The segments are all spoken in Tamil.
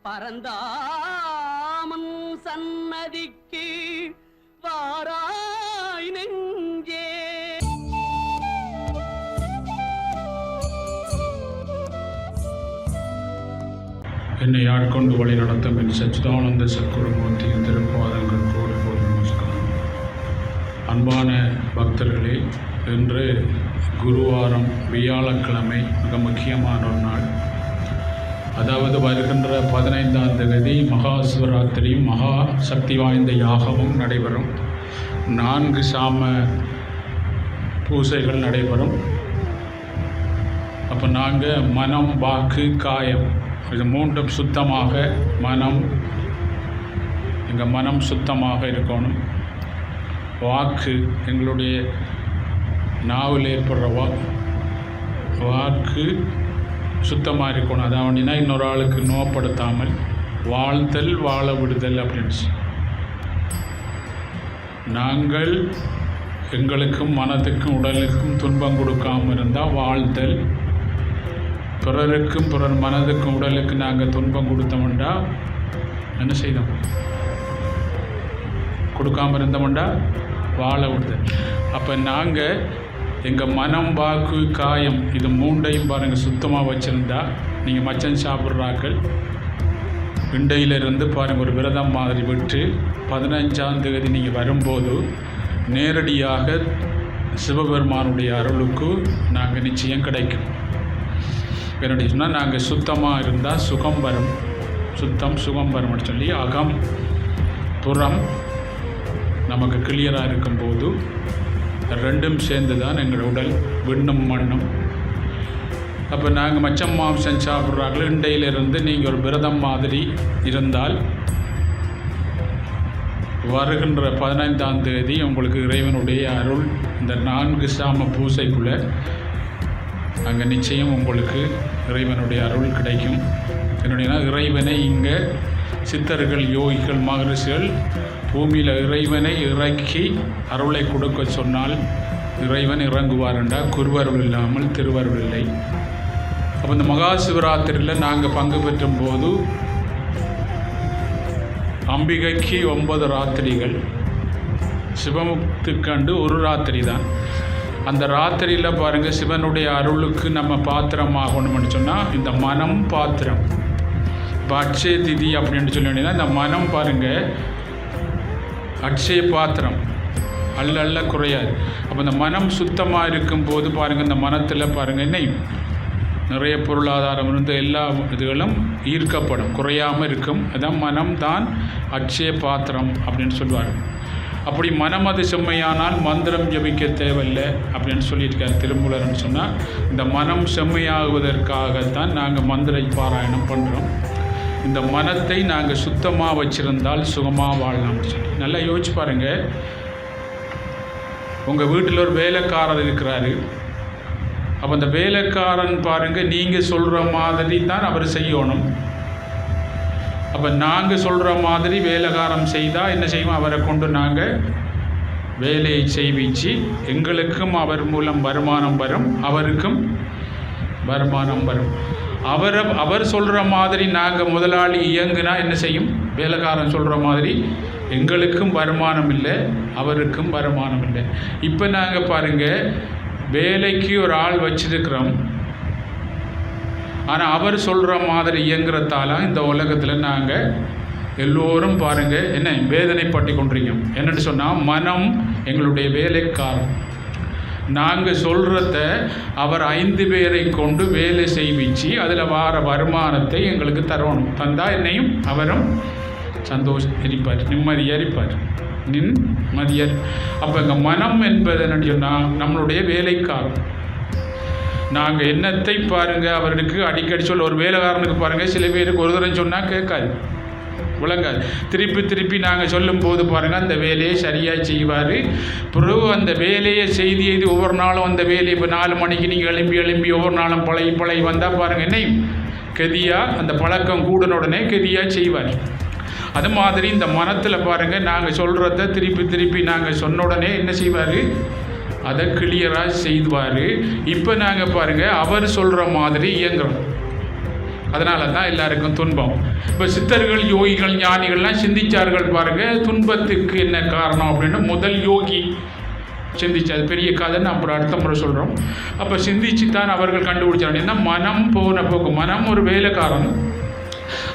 பரந்தாமன் சன்னதிக்கு வாராய் நெஞ்சே. என்னை ஆட்கொண்டு வழி நடத்தும் என் சச்சிதானந்த சத்குருமூர்த்தியின் திருப்பாதங்கள் கோடி கோடி நமஸ்காரம். அன்பான பக்தர்களே, இன்று குருவாரம், வியாழக்கிழமை, மிக முக்கியமான ஒரு நாள். அதாவது வருகின்ற 15ஆம் தேதி மகா சிவராத்திரியும் மகா சக்தி வாய்ந்த யாகமும் நடைபெறும். 4 சாம பூசைகள் நடைபெறும். அப்போ நாங்கள் மனம், வாக்கு, காயம் இது 3ம் சுத்தமாக, எங்கள் மனம் சுத்தமாக இருக்கணும். வாக்கு, எங்களுடைய நாவில் ஏற்படுற வாக்கு சுத்தமாக இருக்கணும். அதாவதுனா இன்னொரு ஆளுக்கு நோப்படுத்தாமல் வாழ்தல், வாழ விடுதல் அப்படின்னு. நாங்கள் எங்களுக்கும் மனதுக்கும் உடலுக்கும் துன்பம் கொடுக்காமல் இருந்தால் வாழ்தல், பிறருக்கும் பிறர் மனதுக்கும் உடலுக்கு நாங்கள் துன்பம் கொடுத்தோம்டா என்ன செய்தோம்? கொடுக்காமல் இருந்தோம்டா வாழ விடுதல். அப்போ நாங்கள் எங்கள் மனம், வாக்கு, காயம் இது 3ஐயும் பாருங்கள் சுத்தமாக வச்சுருந்தா, நீங்கள் மச்சம் சாப்பிட்றாக்கள் விண்டையிலிருந்து பாருங்கள் ஒரு விரதம் மாதிரி விட்டு 15ஆம் தேதி நீங்கள் வரும்போது நேரடியாக சிவபெருமானுடைய அருளுக்கு நாங்கள் நிச்சயம் கிடைக்கும். என்னுடைய சொன்னால் நாங்கள் சுத்தமாக இருந்தால் சுகம் வரும், சுகம் வரும்னு சொல்லி அகம் புறம் நமக்கு கிளியராக இருக்கும்போது 2ம் சேர்ந்து தான் எங்கள் உடல் விண்ணும் மண்ணும். அப்போ நாங்கள் மச்சம் மாம்சம் சாப்பிட்றாங்களோ இண்டையிலிருந்து நீங்கள் ஒரு விரதம் மாதிரி இருந்தால் வருகின்ற 15ஆம் தேதி உங்களுக்கு இறைவனுடைய அருள் இந்த 4 சாம பூசைக்குள்ளே அங்கே நிச்சயம் உங்களுக்கு இறைவனுடைய அருள் கிடைக்கும். என்னுடைய இறைவனை இங்கே சித்தர்கள், யோகிகள், மகரிஷிகள் பூமியில் இறைவனை இறக்கி அருளை கொடுக்க சொன்னால் இறைவன் இறங்குவார் என்றால் குருவருள் இல்லாமல் திருவருள் இல்லை. அப்போ இந்த மகா சிவராத்திரியில் நாங்கள் பங்கு பெற்றும் போது அம்பிகைக்கு 9 ராத்திரிகள், சிவமுக்திக்கண்டு ஒரு ராத்திரி தான். அந்த ராத்திரியில் பாருங்கள் சிவனுடைய அருளுக்கு நம்ம பாத்திரமாகணும்னு சொன்னால் இந்த மனம் பாத்திரம். இப்போ அட்சய திதி அப்படின்னு சொல்லிட்டீங்கன்னா இந்த மனம் பாருங்கள் அட்சய பாத்திரம், அல்ல குறையாது. அப்போ இந்த மனம் சுத்தமாக இருக்கும்போது பாருங்கள் இந்த மனத்தில் பாருங்கள் என்னையும் நிறைய பொருளாதாரம் இருந்து எல்லா இதுகளும் ஈர்க்கப்படும், குறையாமல் இருக்கும். அதான் மனம் தான் அட்சய பாத்திரம் அப்படின்னு சொல்லுவார். அப்படி மனம் அது செம்மையானால் மந்திரம் ஜபிக்க தேவையில்லை அப்படின்னு சொல்லியிருக்கார் திருமூலர்னு சொன்னால், இந்த மனம் செம்மையாகுவதற்காகத்தான் நாங்கள் மந்திர பாராயணம் பண்ணுறோம். இந்த மனத்தை நாங்கள் சுத்தமாக வச்சுருந்தால் சுகமாக வாழலாம்னு சொல்லி நல்லா யோசிச்சு பாருங்கள். உங்கள் வீட்டில் ஒரு வேலைக்காரர் இருக்கிறாரு. அப்போ அந்த வேலைக்காரன் பாருங்கள் நீங்கள் சொல்கிற மாதிரி தான் அவர் செய்யணும். அப்போ நாங்கள் சொல்கிற மாதிரி வேலைக்காரம் செய்தால் என்ன செய்வோம்? அவரை கொண்டு நாங்கள் வேலையை செய்விச்சு எங்களுக்கும் அவர் மூலம் வருமானம் வரும், அவருக்கும் வருமானம் வரும். அவர் சொல்கிற மாதிரி நாங்கள் முதலாளி இயங்குனா என்ன செய்யும்? வேலைக்காரன் சொல்கிற மாதிரி எங்களுக்கும் வருமானம் இல்லை, அவருக்கும் வருமானம் இல்லை. இப்போ நாங்கள் பாருங்கள் வேலைக்கு ஒரு ஆள் வச்சிருக்கிறோம், ஆனால் அவர் சொல்கிற மாதிரி இயங்குறதால இந்த உலகத்தில் நாங்கள் எல்லோரும் பாருங்கள் என்ன வேதனைப்பட்டு கொண்டிருக்கோம். என்னென்னு சொன்னால் மனம் எங்களுடைய வேலைக்காரன். நாங்கள் சொல்கிறத அவர் 5 பேரை கொண்டு வேலை செய்விச்சு அதில் வார வருமானத்தை எங்களுக்கு தரணும். தந்தால் என்னையும் அவரும் சந்தோஷம் இருப்பார், நிம்மதியாக இருப்பார், நிம்மதியாக. அப்போ எங்கள் மனம் என்பது என்னன்னு சொன்னால் நம்மளுடைய வேலைக்காரன். நாங்கள் என்னத்தை பாருங்கள் அவருக்கு அடிக்கடி சொல்ல, ஒரு வேலைக்காரனுக்கு பாருங்கள் சில பேருக்கு ஒரு தரம் சொன்னால் கேட்காது, விளங்காது. திருப்பி நாங்கள் சொல்லும் போது பாருங்கள் அந்த வேலையை சரியாக செய்வார். பிறகு அந்த வேலையை செய்து ஒவ்வொரு நாளும் அந்த வேலையை இப்போ 4 மணிக்கு நீங்கள் எழும்பி ஒவ்வொரு நாளும் பழகி வந்தால் பாருங்கள் என்னையும் கதியாக அந்த பழக்கம் கூடின உடனே கதியாக செய்வார். அது மாதிரி இந்த மனத்தில் பாருங்கள் நாங்கள் சொல்கிறத திருப்பி நாங்கள் சொன்ன உடனே என்ன செய்வார்? அதை கிளியராக செய்வார். இப்போ நாங்கள் பாருங்கள் அவர் சொல்கிற மாதிரி இயங்குறோம். அதனால தான் எல்லாருக்கும் துன்பம். இப்போ சித்தர்கள், யோகிகள், ஞானிகள்லாம் சிந்திச்சார்கள் பாருங்கள், துன்பத்துக்கு என்ன காரணம் அப்படின்னு. முதல் யோகி சிந்திச்சு, அது பெரிய கதைன்னு அப்புறம் அடுத்த முறை சொல்கிறோம். அப்போ சிந்திச்சு தான் அவர்கள் கண்டுபிடிச்சாங்க. ஏன்னா மனம் போன போக்கு, மனம் ஒரு வேலைக்காரன்.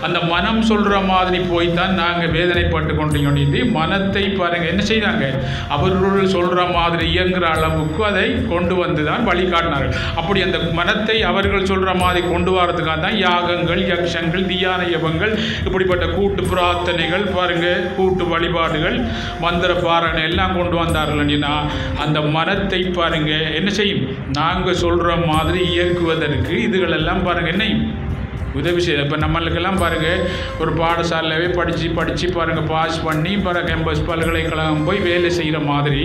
அந்த மனம் சொல்கிற மாதிரி போய்தான் நாங்கள் வேதனைப்பட்டு கொண்டீங்க. மனத்தை பாருங்கள் என்ன செய்தாங்க, அவர்கள் சொல்கிற மாதிரி இயங்குகிற அளவுக்கு அதை கொண்டு வந்து தான் வழிகாட்டினார்கள். அப்படி அந்த மனத்தை அவர்கள் சொல்கிற மாதிரி கொண்டு வரதுக்காக தான் யாகங்கள், யக்ஷங்கள், தியான யபங்கள், இப்படிப்பட்ட கூட்டு பிரார்த்தனைகள் பாருங்கள், கூட்டு வழிபாடுகள், மந்திர பாரணை எல்லாம் கொண்டு வந்தார்கள்னா அந்த மனத்தை பாருங்கள் என்ன செய்யும், நாங்கள் சொல்கிற மாதிரி இயக்குவதற்கு இதுகளெல்லாம் பாருங்கள் என்ன உதவி செய்ய. இப்போ நம்மளுக்கெல்லாம் பாருங்கள், ஒரு பாடசாலையவே படித்து பாருங்கள் பாஸ் பண்ணி பிறகு கேம்பஸ் பல்கலைக்கழகம் போய் வேலை செய்கிற மாதிரி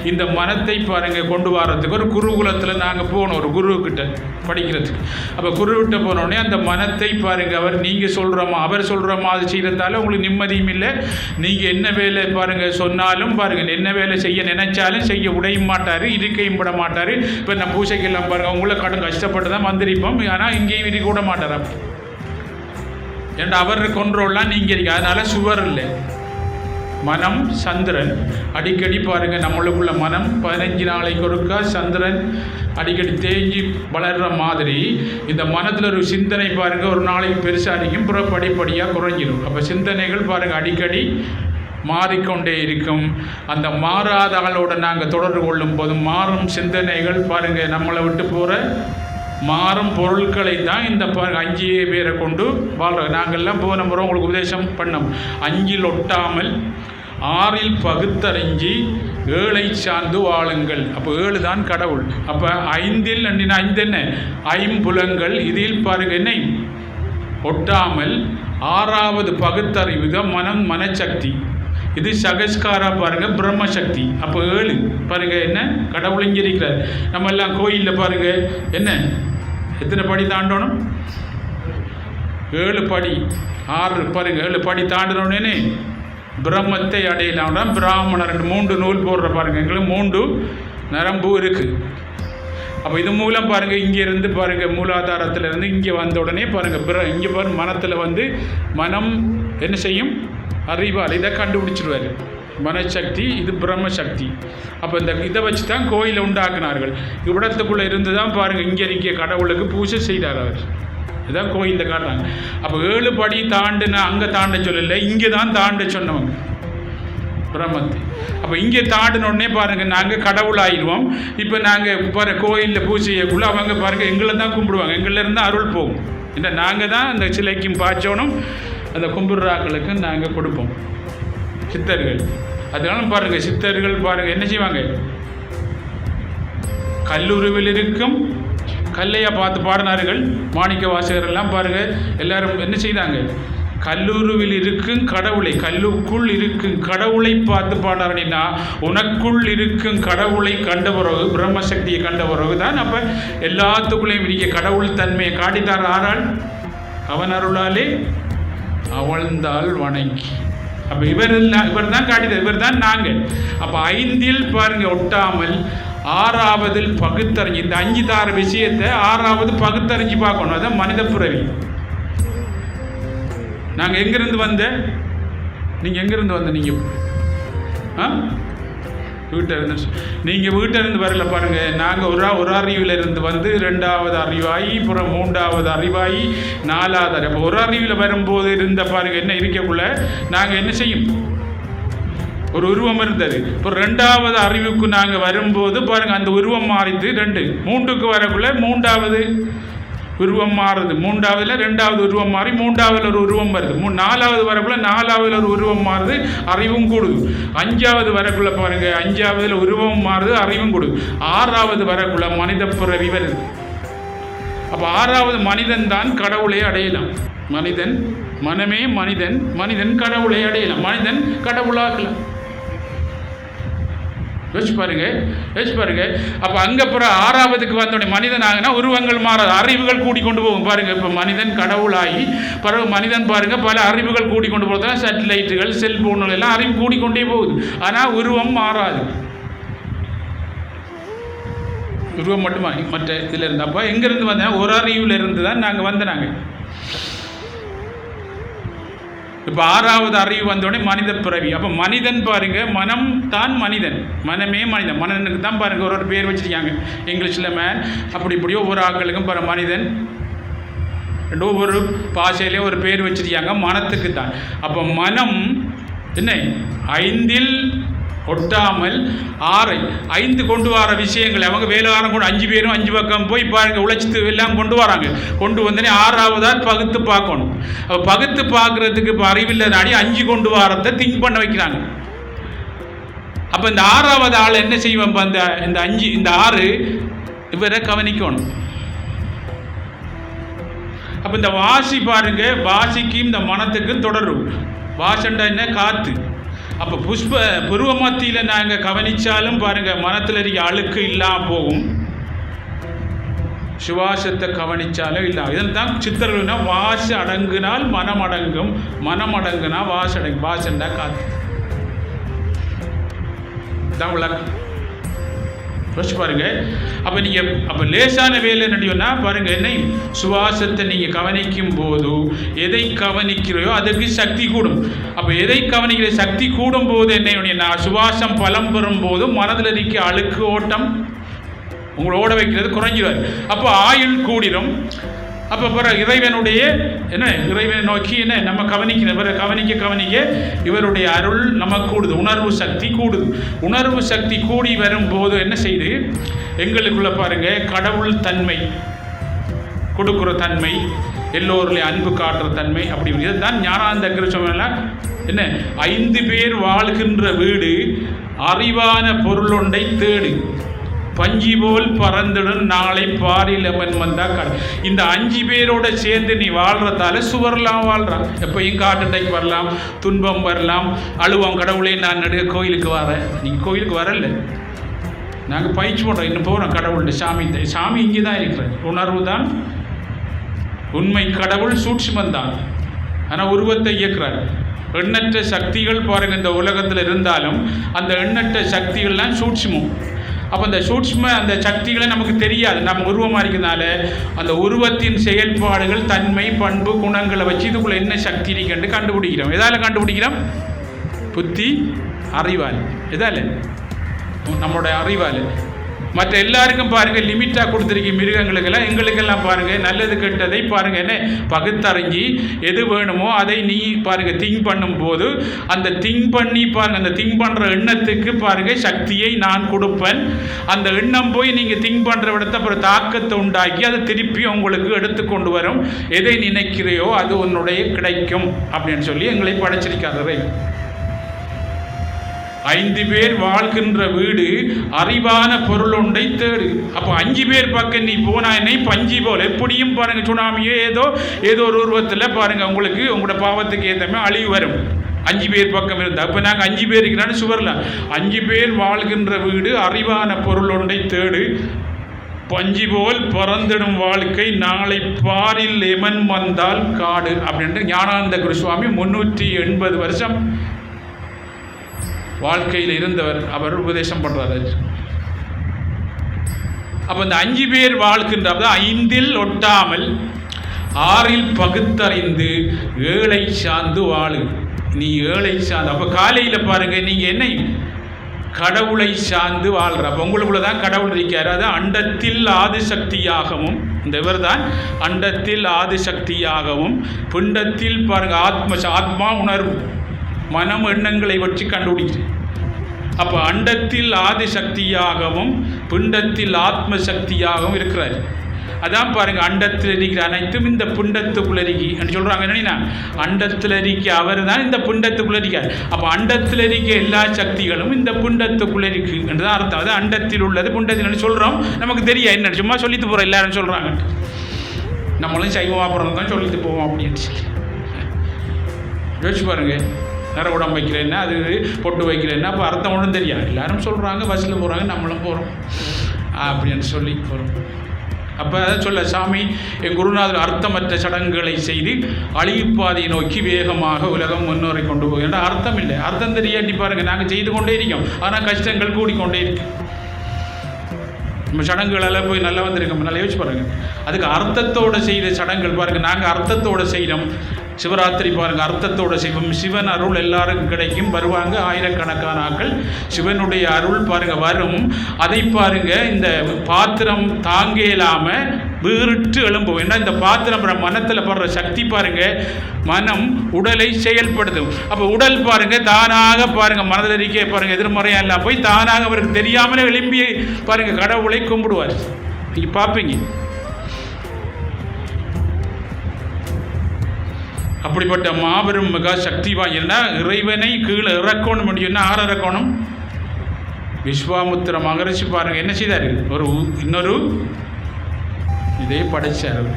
இந்த மனத்தை பாருங்கள் கொண்டு வரதுக்கு ஒரு குருகுலத்தில் நாங்கள் போனோம், ஒரு குருக்கிட்ட படிக்கிறதுக்கு. அப்போ குருக்கிட்ட போனோடனே அந்த மனத்தை பாருங்கள் அவர் சொல்கிற மாதிரி செய்கிறதால உங்களுக்கு நிம்மதியும் இல்லை. நீங்கள் என்ன வேலை பாருங்கள் சொன்னாலும் பாருங்கள், என்ன வேலை செய்ய நினைச்சாலும் செய்ய விடையும் மாட்டார், இருக்கையும் விட மாட்டார். இப்போ நான் பூசைக்கெல்லாம் பாருங்கள் உங்களை கடும் கஷ்டப்பட்டு தான் வந்திருப்போம், ஆனால் இங்கேயும் இருக்க விட மாட்டார். ஏன்னா அவர் கொண்ட்ரோல்லாம் நீங்கள் இருக்கு. அதனால் சுவர் இல்லை. மனம் சந்திரன் அடிக்கடி பாருங்கள், நம்மளுக்குள்ள மனம் 15 நாளைக்கு ஒருக்கா சந்திரன் அடிக்கடி தேங்கி வளர்கிற மாதிரி இந்த மனத்தில் ஒரு சிந்தனை பாருங்கள் ஒரு நாளைக்கு பெருசாக அடிக்கும், பிறகு படிப்படியாக குறைஞ்சிடும். அப்போ சிந்தனைகள் பாருங்கள் அடிக்கடி மாறிக்கொண்டே இருக்கும். அந்த மாறாத ஆளோட நாங்கள் தொடர்பு கொள்ளும் போது மாறும் சிந்தனைகள் பாருங்கள், நம்மளை விட்டு போகிற மாறும் பொருட்களை தான் இந்த 5 பேரை கொண்டு வாழ்கிறோம். நாங்கள்லாம் போன முறை உங்களுக்கு உபதேசம் பண்ணோம். 5 ஒட்டாமல் 6 பகுத்தறிஞ்சி 7 சார்ந்து வாழுங்கள். அப்போ 7 தான் கடவுள். அப்போ 5 என்ன 5 இதில் பாருங்கள் என்ன ஒட்டாமல் 6வது பகுத்தறிவு தான் மனசக்தி. இது சகஸ்காரா பாருங்கள் பிரம்மசக்தி. அப்போ 7 பாருங்கள் என்ன கடவுள் இங்கே இருக்கிறார். நம்ம எல்லாம் கோயிலில் பாருங்கள் என்ன எத்தனை படி தாண்டணும், 7 படி 6 பாருங்கள் 7 படி தாண்டினோடனே பிரம்மத்தை அடையலாம். பிராமணர் 3 நூல் போடுற பாருங்கள், எங்களுக்கு 3 நரம்பு இருக்குது. அப்போ இது மூலம் பாருங்கள் இங்கேருந்து பாருங்கள் மூலாதாரத்திலேருந்து இங்கே வந்த உடனே பாருங்கள் இங்கே பாருங்கள் மனத்தில் வந்து மனம் என்ன செய்யும், அறிவால் இதை கண்டுபிடிச்சிடுவார். மனசக்தி இது பிரம்மசக்தி. அப்போ இந்த இதை வச்சு தான் கோயிலை உண்டாக்குனார்கள். இவ்விடத்துக்குள்ளே இருந்து தான் பாருங்கள் இங்கே கடவுளுக்கு பூஜை செய்தார் அவர். இதுதான் கோயிலில் காட்டுறாங்க. அப்போ 7 படி தாண்டுனா அங்கே தாண்ட சொல்லலை, இங்கே தான் தாண்ட சொன்னவங்க பிரம்மத்தை. அப்போ இங்கே தாண்டினோடனே பாருங்கள் நாங்கள் கடவுள் ஆயிடுவோம். இப்போ நாங்கள் கோயிலில் பூஜைக்குள்ளே அவங்க பாருங்கள் எங்களை தான் கும்பிடுவாங்க, எங்களிலேருந்து அருள் போகும். இல்லை நாங்கள் தான் அந்த சிலைக்கும் பாய்ச்சோனும் அந்த கும்பிடுறாக்களுக்கு நாங்கள் கொடுப்போம் சித்தர்கள். அதனால பாருங்கள் சித்தர்கள் பாருங்கள் என்ன செய்வாங்க, கல்லூரியில் இருக்கும் கல்லையா பார்த்து பாடினார்கள். மாணிக்க வாசகரெல்லாம் பாருங்கள் எல்லாரும் என்ன செய்தாங்க, கல்லூரியில் இருக்கும் கடவுளை, கல்லுக்குள் இருக்கும் கடவுளை பார்த்து பாடாருன்னா உனக்குள் இருக்கும் கடவுளை கண்ட பிறகு பிரம்மசக்தியை கண்ட பிறகு தான் அப்போ எல்லாத்துக்குள்ளேயும் இருக்க கடவுள் தன்மையை காட்டித்தார். ஆறால் அவன் அருளாலே அவழ்ந்தால் வணங்கி. அப்போ இவர் தான் காட்டித்தார், இவர் தான் நாங்கள். அப்போ 5 பாருங்கள் ஒட்டாமல் 6வது பகுத்தறிஞ்சு, இந்த 5 தார விஷயத்தை 6வது பகுத்தறிஞ்சு பார்க்கணும். அதான் மனித பிறவி. நாங்கள் எங்கேருந்து நீங்கள் எங்கேருந்து நீங்கள் வீட்டிலேருந்து வரல பாருங்கள். நாங்கள் ஒரு அறிவில் இருந்து 2வது அறிவாகி அப்புறம் 3வது அறிவாகி 4வது அறிவு. ஒரு அறிவில் வரும்போது இருந்த பாருங்கள் என்ன இருக்கக்குள்ள நாங்கள் என்ன செய்யும், ஒரு உருவம் இருந்தது. இப்போ 2வது அறிவுக்கு நாங்கள் வரும்போது பாருங்கள் அந்த உருவம் மாறிது. 2 3க்கு வரக்குள்ள 3வது உருவம் மாறுது. 3வதுல 2வது உருவம் மாறி 3வதுல ஒரு உருவம் வருது. 4வது வரக்குள்ள 4வதுல ஒரு உருவம் மாறுது, அறிவும் கூடுது. 5வது வரக்குள்ள பாருங்க 5வதுல உருவம் மாறுது, அறிவும் கூடுது. 6வது வரக்குள்ள மனித பிறவி வருது. அப்போ 6வது மனிதன் தான் கடவுளை அடையலாம். மனிதன் மனமே மனிதன் கடவுளை அடையலாம், மனிதன் கடவுளாகலாம். யோசிச்சு பாருங்க. அப்போ அங்கே அப்புறம் 6வதுக்கு வந்தோடனே மனிதன் ஆகினா உருவங்கள் மாறாது, அறிவுகள் கூட்டிக்கொண்டு போகும் பாருங்க. இப்போ மனிதன் கடவுளாகி பிறகு மனிதன் பாருங்க பல அறிவுகள் கூட்டிக்கொண்டு போகிறதுனா சேட்டலைட்டுகள் செல்போன்கள் எல்லாம் அறிவு கூட்டிக்கொண்டே போகுது. ஆனால் உருவம் மாறாது, உருவம் மட்டுமா மற்ற இதில் இருந்து. அப்போ எங்கேருந்து வந்தேன், ஒரு அறிவில் இருந்து தான் நாங்கள் வந்தோம். இப்போ ஆறாவது அறிவு வந்தோடனே மனித பிறவி. அப்போ மனிதன் பாருங்க, மனம் தான் மனிதன், மனமே மனிதன். மனிதனுக்கு தான் பாருங்க ஒரு பேர் வச்சிருக்காங்க இங்கிலீஷில் மேன், அப்படி இப்படியோ ஒவ்வொரு ஆட்களுக்கும் பாருங்க மனிதன் ஒவ்வொரு பாஷையிலேயே ஒரு பேர் வச்சிருக்காங்க மனத்துக்கு தான். அப்போ மனம் என்ன 5 ஒட்டாமல் 6 5 கொண்டு வர விஷயங்கள் அவங்க வேலைக்காரன் கூட 5 பேரும் 5 பக்கம் போய் பாருங்க உழைச்சிட்டு எல்லாம் கொண்டு வராங்க. கொண்டு வந்தோடனே 6ஆவதாக பகுத்து பார்க்கணும். அப்போ பகுத்து பார்க்கறதுக்கு இப்போ அறிவில்லை நாடி 5 கொண்டு வரத்தை திங்க் பண்ண வைக்கிறாங்க. அப்போ இந்த 6ஆவது ஆள் என்ன செய்வோம், இந்த 5 இந்த 6 இவரை கவனிக்கணும். அப்போ இந்த வாசி பாருங்க, வாசிக்கும் இந்த மனத்துக்கும் தொடரும். வாசண்டா என்ன, காற்று. அப்போ புருவ மத்தியில் நாங்கள் கவனித்தாலும் பாருங்கள் மனத்தில் இருக்க அழுக்கு இல்லாமல் போகும். சுவாசத்தை கவனித்தாலும் இல்லை. இதில் தான் சித்தர்கள்னா வாச அடங்குனால் மனம் அடங்கும், மனம் அடங்குனா வாச அடங்கும். வாசண்டா காற்று தான் விளக்கம். யோசிச்சு பாருங்க. அப்போ நீங்கள் அப்போ லேசான வேலை நடிகனா பாருங்க, என்ன சுவாசத்தை நீங்கள் கவனிக்கும் போது எதை கவனிக்கிறோ அதுக்கு சக்தி கூடும். அப்போ எதை கவனிக்கிற சக்தி கூடும் போது என்ன, சுவாசம் பலம் பெறும் போது மனதில் இருக்க அழுக்கு ஓட்டம் உங்களை ஓட வைக்கிறது குறைஞ்சிடுவார். அப்போ ஆயுள் கூடிடும். அப்போ பிறகு இறைவனுடைய என்ன, இறைவனை நோக்கி என்ன நம்ம கவனிக்க இவருடைய அருள் நமக்கு கூடுது, உணர்வு சக்தி கூடுது. உணர்வு சக்தி கூடி வரும்போது என்ன செய்யுது, எங்களுக்குள்ள பாருங்க கடவுள் தன்மை கொடுக்குற தன்மை, எல்லோருடைய அன்பு காட்டுற தன்மை. அப்படி இதுதான் ஞானானந்த சொன்ன என்ன, 5 பேர் வாழ்கின்ற வீடு அறிவான பொருளொன்றை தேடு, பஞ்சி போல் பறந்துடும் நாளை பாரில் அவன் வந்தா கடை. இந்த 5 பேரோட சேர்ந்து நீ வாழ்றதால சுவரெல்லாம் வாழ்றான். எப்பயும் காட்டுடைக்கு வரலாம், துன்பம் வரலாம், அழுவோம், கடவுளே நான் நடுக கோயிலுக்கு வரேன். நீங்கள் கோயிலுக்கு வரல, நாங்கள் பயிற்சி பண்ணுறோம், இன்னும் போகிறோம். கடவுள் சாமி இங்கே தான் இருக்கிறார். உணர்வு தான் உண்மை கடவுள், சூட்சுமந்தான். ஆனால் உருவத்தை இயக்குறார். எண்ணற்ற சக்திகள் பாருங்கள் இந்த உலகத்தில் இருந்தாலும் அந்த எண்ணற்ற சக்திகள்லாம் சூட்சுமம். அப்போ அந்த சக்திகளை நமக்கு தெரியாது, நம்ம உருவமாக இருக்கிறதுனால அந்த உருவத்தின் செயல்பாடுகள், தன்மை, பண்பு, குணங்களை வச்சு இதுக்குள்ளே என்ன சக்தி இருக்குன்னு கண்டுபிடிக்கிறோம். எதால் கண்டுபிடிக்கிறோம்? புத்தி, அறிவால். எதால்? நம்மளோட அறிவால். மற்ற எல்லாருக்கும் பாருங்கள் லிமிட்டாக கொடுத்துருக்க மிருகங்களுக்கெல்லாம், எங்களுக்கெல்லாம் பாருங்கள் நல்லது கெட்டதை பாருங்கள் என்ன பகுத்தறிஞ்சி எது வேணுமோ அதை நீ பாருங்கள் திங்க் பண்ணும்போது அந்த திங்க் பண்ணி பாருங்கள், அந்த திங்க் பண்ணுற எண்ணத்துக்கு பாருங்கள் சக்தியை நான் கொடுப்பேன். அந்த எண்ணம் போய் நீங்கள் திங்க் பண்ணுற விடத்தை அப்புறம் தாக்கத்தை உண்டாக்கி அதை திருப்பி உங்களுக்கு எடுத்துக்கொண்டு வரும். எதை நினைக்கிறையோ அது உன்னுடைய கிடைக்கும் அப்படின்னு சொல்லி எங்களை படைச்சிருக்காரு. 5 பேர் வாழ்கின்ற வீடு அறிவான பொருள் ஒன்றை தேடு. அப்போ 5 பேர் பக்கம் நீ போனா என்னை பஞ்சி போல் எப்படியும் பாருங்க சுனாமியோ ஏதோ ஒரு உருவத்தில் பாருங்க உங்களுக்கு உங்களோட பாவத்துக்கு ஏற்றமே அழிவு வரும். 5 பேர் பக்கம் இருந்தால் இப்போ நாங்கள் 5 பேர் இருக்கிறான்னு சுவரில் 5 பேர் வாழ்கின்ற வீடு அறிவான பொருள் ஒன்றை தேடு, பஞ்சி போல் பறந்திடும் வாழ்க்கை நாளை பாரில் எமன் வந்தால் காடு அப்படின்ட்டு ஞானானந்த குருசுவாமி 380 வருஷம் வாழ்க்கையில் இருந்தவர். அவர் உபதேசம் பண்ணுறாரு. அப்போ இந்த 5 பேர் வாழ்கின்ற 5 ஒட்டாமல் 6 பகுத்தறிந்து 7 சார்ந்து வாழு. நீ 7 சார்ந்து. அப்போ காலையில் பாருங்கள் நீங்கள் என்ன கடவுளை சார்ந்து வாழ்கிற. அப்போ உங்களுக்குள்ள தான் கடவுள் இருக்கார். அது அண்டத்தில் ஆதிசக்தியாகவும், இந்த இவர் தான் அண்டத்தில் ஆதிசக்தியாகவும், பிண்டத்தில் பாருங்கள் ஆத்மா உணர்வு மனம் எண்ணங்களை வச்சு கண்டுபிடிக்கிறேன். அப்போ அண்டத்தில் ஆதிசக்தியாகவும் பிண்டத்தில் ஆத்மசக்தியாகவும் இருக்கிறார். அதான் பாருங்க அண்டத்தில் இருக்கிற அனைத்தும் இந்த பிண்டத்துக்குள்ள இருக்கி சொல்றாங்க. என்னன்னா அண்டத்தில் இருக்க அவர் தான் இந்த பிண்டத்துக்குள்ள இருக்கார். அப்போ அண்டத்தில் இருக்க எல்லா சக்திகளும் இந்த பிண்டத்துக்குள்ள இருக்கு என்றுதான் அர்த்தம். அது அண்டத்தில் உள்ளது பிண்டத்தில் சொல்றோம். நமக்கு தெரியாது, என்ன சும்மா சொல்லிட்டு போறோம், எல்லாரும் சொல்றாங்க. நம்மளும் சைவமாக போகிறோம் தான் சொல்லிட்டு போவோம் அப்படின்னு சொல்லி யோசிச்சு பாருங்க. நிற உடம்பு வைக்கிறேன்னா அது பொட்டு வைக்கிறேன்னா அப்போ அர்த்தம் ஒன்றும் தெரியாது. எல்லாரும் சொல்கிறாங்க, பஸ்ஸில் போகிறாங்க, நம்மளும் போகிறோம் அப்படின்னு சொல்லி போகிறோம். அப்போ அதை சொல்ல சாமி என் குருநாதர் அர்த்தமற்ற சடங்குகளை செய்து அழிவுப்பாதையை நோக்கி வேகமாக உலகம் முன்னோரை கொண்டு போகும் என்ற அர்த்தம் இல்லை. அர்த்தம் தெரியாட்டி பாருங்கள் நாங்கள் செய்து கொண்டே இருக்கோம், ஆனால் கஷ்டங்கள் கூடிக்கொண்டே இருக்கு. நம்ம சடங்குகளெல்லாம் போய் நல்லா வந்திருக்கோம், நல்லா யோசிச்சு பாருங்கள். அதுக்கு அர்த்தத்தோடு செய்த சடங்குகள் பாருங்கள். நாங்கள் அர்த்தத்தோடு செய்கிறோம். சிவராத்திரி பாருங்கள், அர்த்தத்தோடு செய்வோம். சிவன் அருள் எல்லாருக்கும் கிடைக்கும், வருவாங்க ஆயிரக்கணக்கான ஆட்கள். சிவனுடைய அருள் பாருங்கள் வரும். அதை பாருங்கள், இந்த பாத்திரம் தாங்க இல்லாமல் வீறிட்டு எழும்பும். ஏன்னா இந்த பாத்திரம் மனத்தில் படுற சக்தி பாருங்கள், மனம் உடலை செயல்படுத்தும். அப்போ உடல் பாருங்கள் தானாக பாருங்கள் மனதிற்கே பாருங்கள் எதிர்மறையாக எல்லாம் போய் தானாக அவருக்கு தெரியாமலே எழும்பி பாருங்கள் கடவுளை கும்பிடுவார். நீங்கள் பார்ப்பீங்க. அப்படிப்பட்ட மாபெரும் மிக சக்தி வாங்கினா இறைவனை கீழே இறக்கணும் முடியும்னா யார் இறக்கணும்? விஸ்வாமுத்திர மகரிஷி பாருங்க என்ன செய்தார், இன்னொரு இதே படைச்சார்.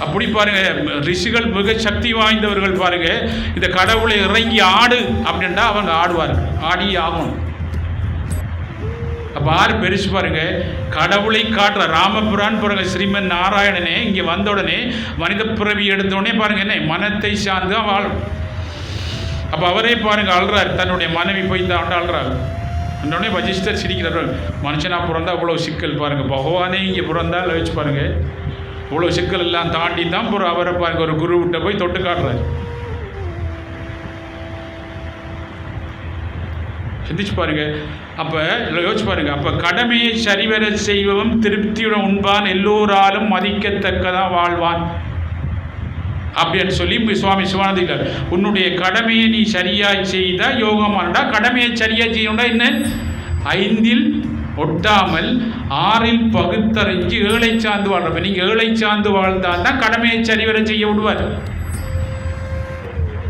அப்படி பாருங்க ரிஷிகள் மிக சக்தி வாய்ந்தவர்கள் பாருங்க. இந்த கடவுளை இறங்கி ஆடு அப்படின்னா அவங்க ஆடுவார்கள், ஆடி ஆகணும். அப்போ ஆறு பெருசு பாருங்க, கடவுளை காட்டுற ராமபுரான் பாருங்க. ஸ்ரீமன் நாராயணனே இங்கே வந்த உடனே மனித பிறவி எடுத்த உடனே பாருங்க என்ன மனத்தை சார்ந்து வாழும். அப்போ அவரே பாருங்க அழுறாரு, தன்னுடைய மனைவி போய் தாண்ட அழுறாரு. உடனே வசிஷ்டர் சிரிக்கிறார், மனுஷனாக பிறந்தா இவ்வளோ சிக்கல் பாருங்க, பகவானே இங்கே பிறந்தால் வச்சு பாருங்க இவ்வளோ சிக்கல் எல்லாம் தாண்டி தான் அவரை பாருங்க ஒரு குருவிட்ட போய் தொட்டு காட்டுறாரு. சிந்திச்சு பாருங்க. அப்போ யோசிச்சு பாருங்க. அப்போ கடமையை சரிவர செய்வதும் திருப்தியுடன் உண்பான், எல்லோராலும் மதிக்கத்தக்கதான் வாழ்வான் அப்படின்னு சொல்லி சுவாமி சிவானந்திக்கிறார். உன்னுடைய கடமையை நீ சரியாக செய்தால் யோகமானடா. கடமையை சரியாக செய்யணும்டா என்ன? 5 ஒட்டாமல் 6 பகுத்தறிஞ்சு 7 சார்ந்து வாழ்றப்ப நீங்கள் 7 சார்ந்து வாழ்ந்தால் தான் கடமையை சரிவர செய்ய விடுவார்.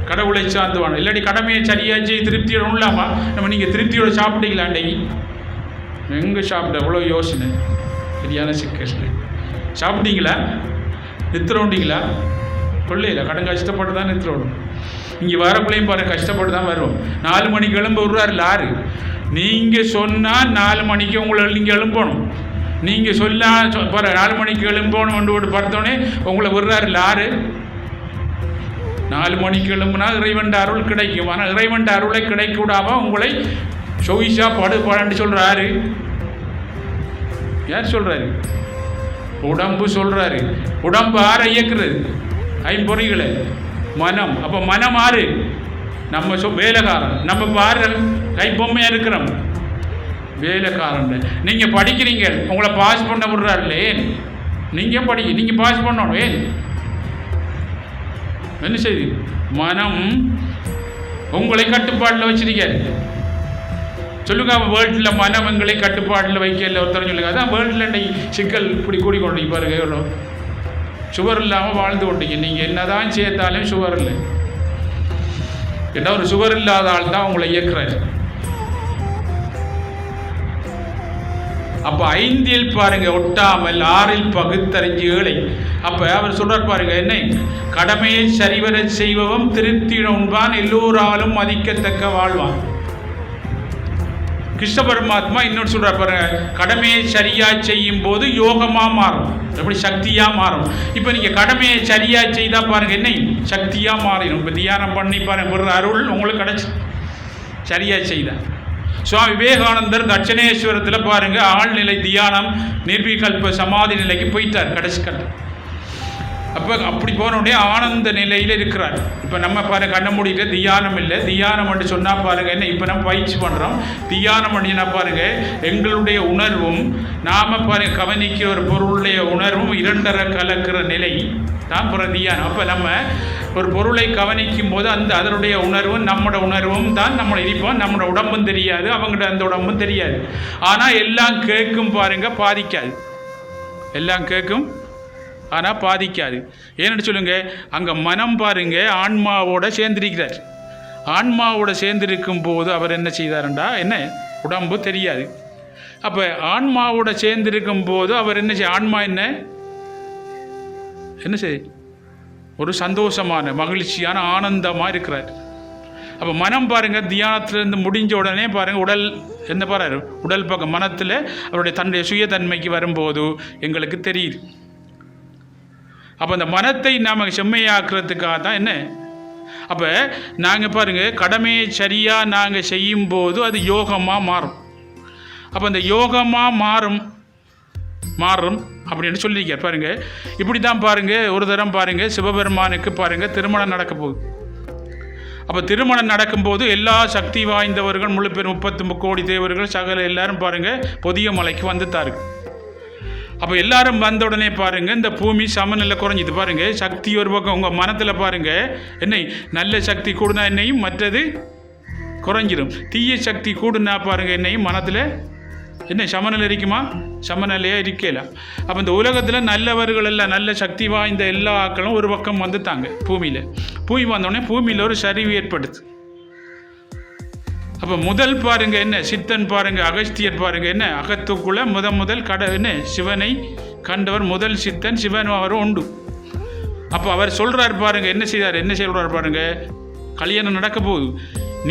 கடவுளை சார்ந்து வாழ இல்லாட்டி கடமையை சரியாக செய்ய திருப்தியோட உள்ளாமா? நம்ம நீங்கள் திருப்தியோட சாப்பிட்டீங்களா? அன்றைக்கு எங்கே சாப்பிட எவ்வளோ யோசனை, சரியான சிக்கல். சாப்பிட்டீங்களா? நித்திரோண்டிங்களா? கொள்ளையில் கடன் கஷ்டப்பட்டு தான் நித்திரோடும். இங்கே வரக்குள்ளையும் பாருங்க கஷ்டப்பட்டு தான் வருவோம். 4 மணிக்கு எழும்ப விடுறாரு லாரு. நீங்கள் சொன்னால் 4 மணிக்கு உங்களை நீங்கள் எழும்பணும். நீங்கள் சொன்னால் பாரு 4 மணிக்கு எழும்பணும் ஒன்று பார்த்தோன்னே உங்களை விடுறாரு லாரு. 4 மணிக்கு எழும்புனா இறைவன் அருள் கிடைக்கும். ஆனால் இறைவன் அருளை கிடைக்க விடாமல் உங்களை சொவிஷா படுன்னு சொல்கிறாரு. யார் சொல்கிறாரு? உடம்பு சொல்கிறாரு. உடம்பு ஆரை இயக்குறது? 5 பொறிகளை மனம். அப்போ மனம் ஆறு? நம்ம வேலைக்காரன். நம்ம பாரு கைப்பொம்மையாக இருக்கிறோம், வேலைக்காரன். நீங்கள் படிக்கிறீங்க, உங்களை பாஸ் பண்ண விடுறாருல்ல. ஏன் நீங்கள் படிக்க, நீங்கள் பாஸ் பண்ணணும். ஏன் என்ன செய்து? மனம் உங்களை கட்டுப்பாட்டில் வச்சிருக்காரு. சொல்லுங்க, வேர்ல்டில் மனம் எங்களை கட்டுப்பாட்டில் வைக்கல ஒருத்தர் சொல்லுங்க. அதான் வேர்ல்டில் சிக்கல் இப்படி கூடிக்கொண்டு பாருங்க. எவ்வளோ சுவர் இல்லாமல் வாழ்ந்து கொண்டீங்க. நீங்கள் என்னதான் சேர்த்தாலும் சுவர் இல்லை. ஏன்னா ஒரு சுவர் இல்லாத ஆள் தான் உங்களை இயக்குறாரு. அப்போ 5 பாருங்க ஒட்டாமல் 6 பகுத்தறிஞ்சு 7. அப்போ அவர் சொல்றார் பாருங்க என்ன? கடமையை சரிவர செய்வதும் திருப்தியுடன் உண்பான், எல்லோராலும் மதிக்கத்தக்க வாழ்வான். கிருஷ்ண பரமாத்மா இன்னொரு சொல்றார் பாருங்க, கடமையை சரியாக செய்யும் போது யோகமாக மாறும். எப்படி? சக்தியாக மாறும். இப்போ நீங்கள் கடமையை சரியாக செய்தால் பாருங்க என்ன? சக்தியாக மாறிடும். இப்போ தியானம் பண்ணி பாருங்க ஒரு அருள் உங்களுக்கு கிடைச்சி சரியாக செய்தால். சுவாமி விவேகானந்தர் தட்சணேஸ்வரத்தில் பாருங்க ஆழ்நிலை தியானம் நிர்விகல்ப சமாதி நிலைக்கு போயிட்டார் கடைசி கட்டம். அப்போ அப்படி போனோடனே ஆனந்த நிலையில் இருக்கிறார். இப்போ நம்ம பாருங்க கண்ண மூடிட்டு தியானம் இல்லை. தியானம் என்று சொன்னால் பாருங்க என்ன? இப்போ நம்ம பயிற்சி பண்ணுறோம். தியானம் அப்படின்னா பாருங்க எங்களுடைய உணர்வும் நாம் பாருங்க கவனிக்கிற ஒரு பொருளுடைய உணர்வும் 2 கலக்கிற நிலை தான் தியானம். அப்போ நம்ம ஒரு பொருளை கவனிக்கும் போது அதனுடைய உணர்வும் நம்மளோட உணர்வும் தான் நம்மளை இருப்போம். நம்மளோட உடம்பும் தெரியாது, அவங்கள்ட்ட அந்த உடம்பும் தெரியாது. ஆனால் எல்லாம் கேட்கும் பாருங்க, பாதிக்காது. எல்லாம் கேட்கும் ஆனால் பாதிக்காது. ஏன்னு சொல்லுங்க, அங்கே மனம் பாருங்க ஆன்மாவோட சேர்ந்திருக்கிறார். ஆன்மாவோட சேர்ந்திருக்கும் போது அவர் என்ன செய்தாருண்டா என்ன? உடம்பு தெரியாது. அப்போ ஆன்மாவோட சேர்ந்திருக்கும் போது அவர் என்ன ஆன்மா என்ன செய்? ஒரு சந்தோஷமான மகிழ்ச்சியான ஆனந்தமாக இருக்கிறார். அப்போ மனம் பாருங்கள் தியானத்திலேருந்து முடிஞ்ச உடனே பாருங்கள் உடல் என்ன பாரு உடல் பக்கம் மனத்தில் அவருடைய தன்னுடைய சுயத்தன்மைக்கு வரும்போது எங்களுக்கு தெரியுது. அப்போ அந்த மனத்தை நாம் செம்மையாக்குறதுக்காக தான் என்ன? அப்போ நாங்கள் பாருங்கள் கடமையை சரியாக நாங்கள் செய்யும்போது அது யோகமாக மாறும். அப்போ அந்த யோகமாக மாறும் மாறும் அப்படின்னு சொல்லியிருக்கார் பாருங்க. இப்படி தான் பாருங்க, ஒரு தரம் பாருங்க சிவபெருமானுக்கு பாருங்க திருமணம் நடக்க போகுது. அப்போ திருமணம் நடக்கும்போது எல்லா சக்தி வாய்ந்தவர்கள் முழு பேர் 30 கோடி தேவர்கள் சகல எல்லாரும் பாருங்க பொதிய மலைக்கு வந்துட்டாரு. அப்போ எல்லாரும் வந்த உடனே பாருங்க இந்த பூமி சமநிலை குறைஞ்சிது பாருங்க. சக்தி ஒரு பக்கம் உங்கள் மனத்தில் பாருங்க என்ன நல்ல சக்தி கூடுனா என்னையும் மற்றது குறைஞ்சிடும். தீய சக்தி கூடுனா பாருங்க என்னையும் மனத்தில் என்ன சமநிலை இருக்குமா? சமநிலையாக இருக்கல. அப்போ இந்த உலகத்தில் நல்லவர்கள் எல்லாம் நல்ல சக்தி வாய்ந்த எல்லா ஆக்களும் ஒரு பக்கம் வந்துட்டாங்க பூமியில். பூமி வந்தோடனே பூமியில் ஒரு சரிவு ஏற்படுது. அப்போ முதல் பாருங்க என்ன சித்தன் பாருங்க அகஸ்தியர் பாருங்க என்ன அகத்துக்குள்ள முதல் என்ன சிவனை கண்டவர் முதல் சித்தன் சிவன் அவர் உண்டு. அப்போ அவர் சொல்றார் பாருங்க என்ன செய்தார், என்ன சொல்றார் பாருங்க, கல்யாணம் நடக்க போகுது,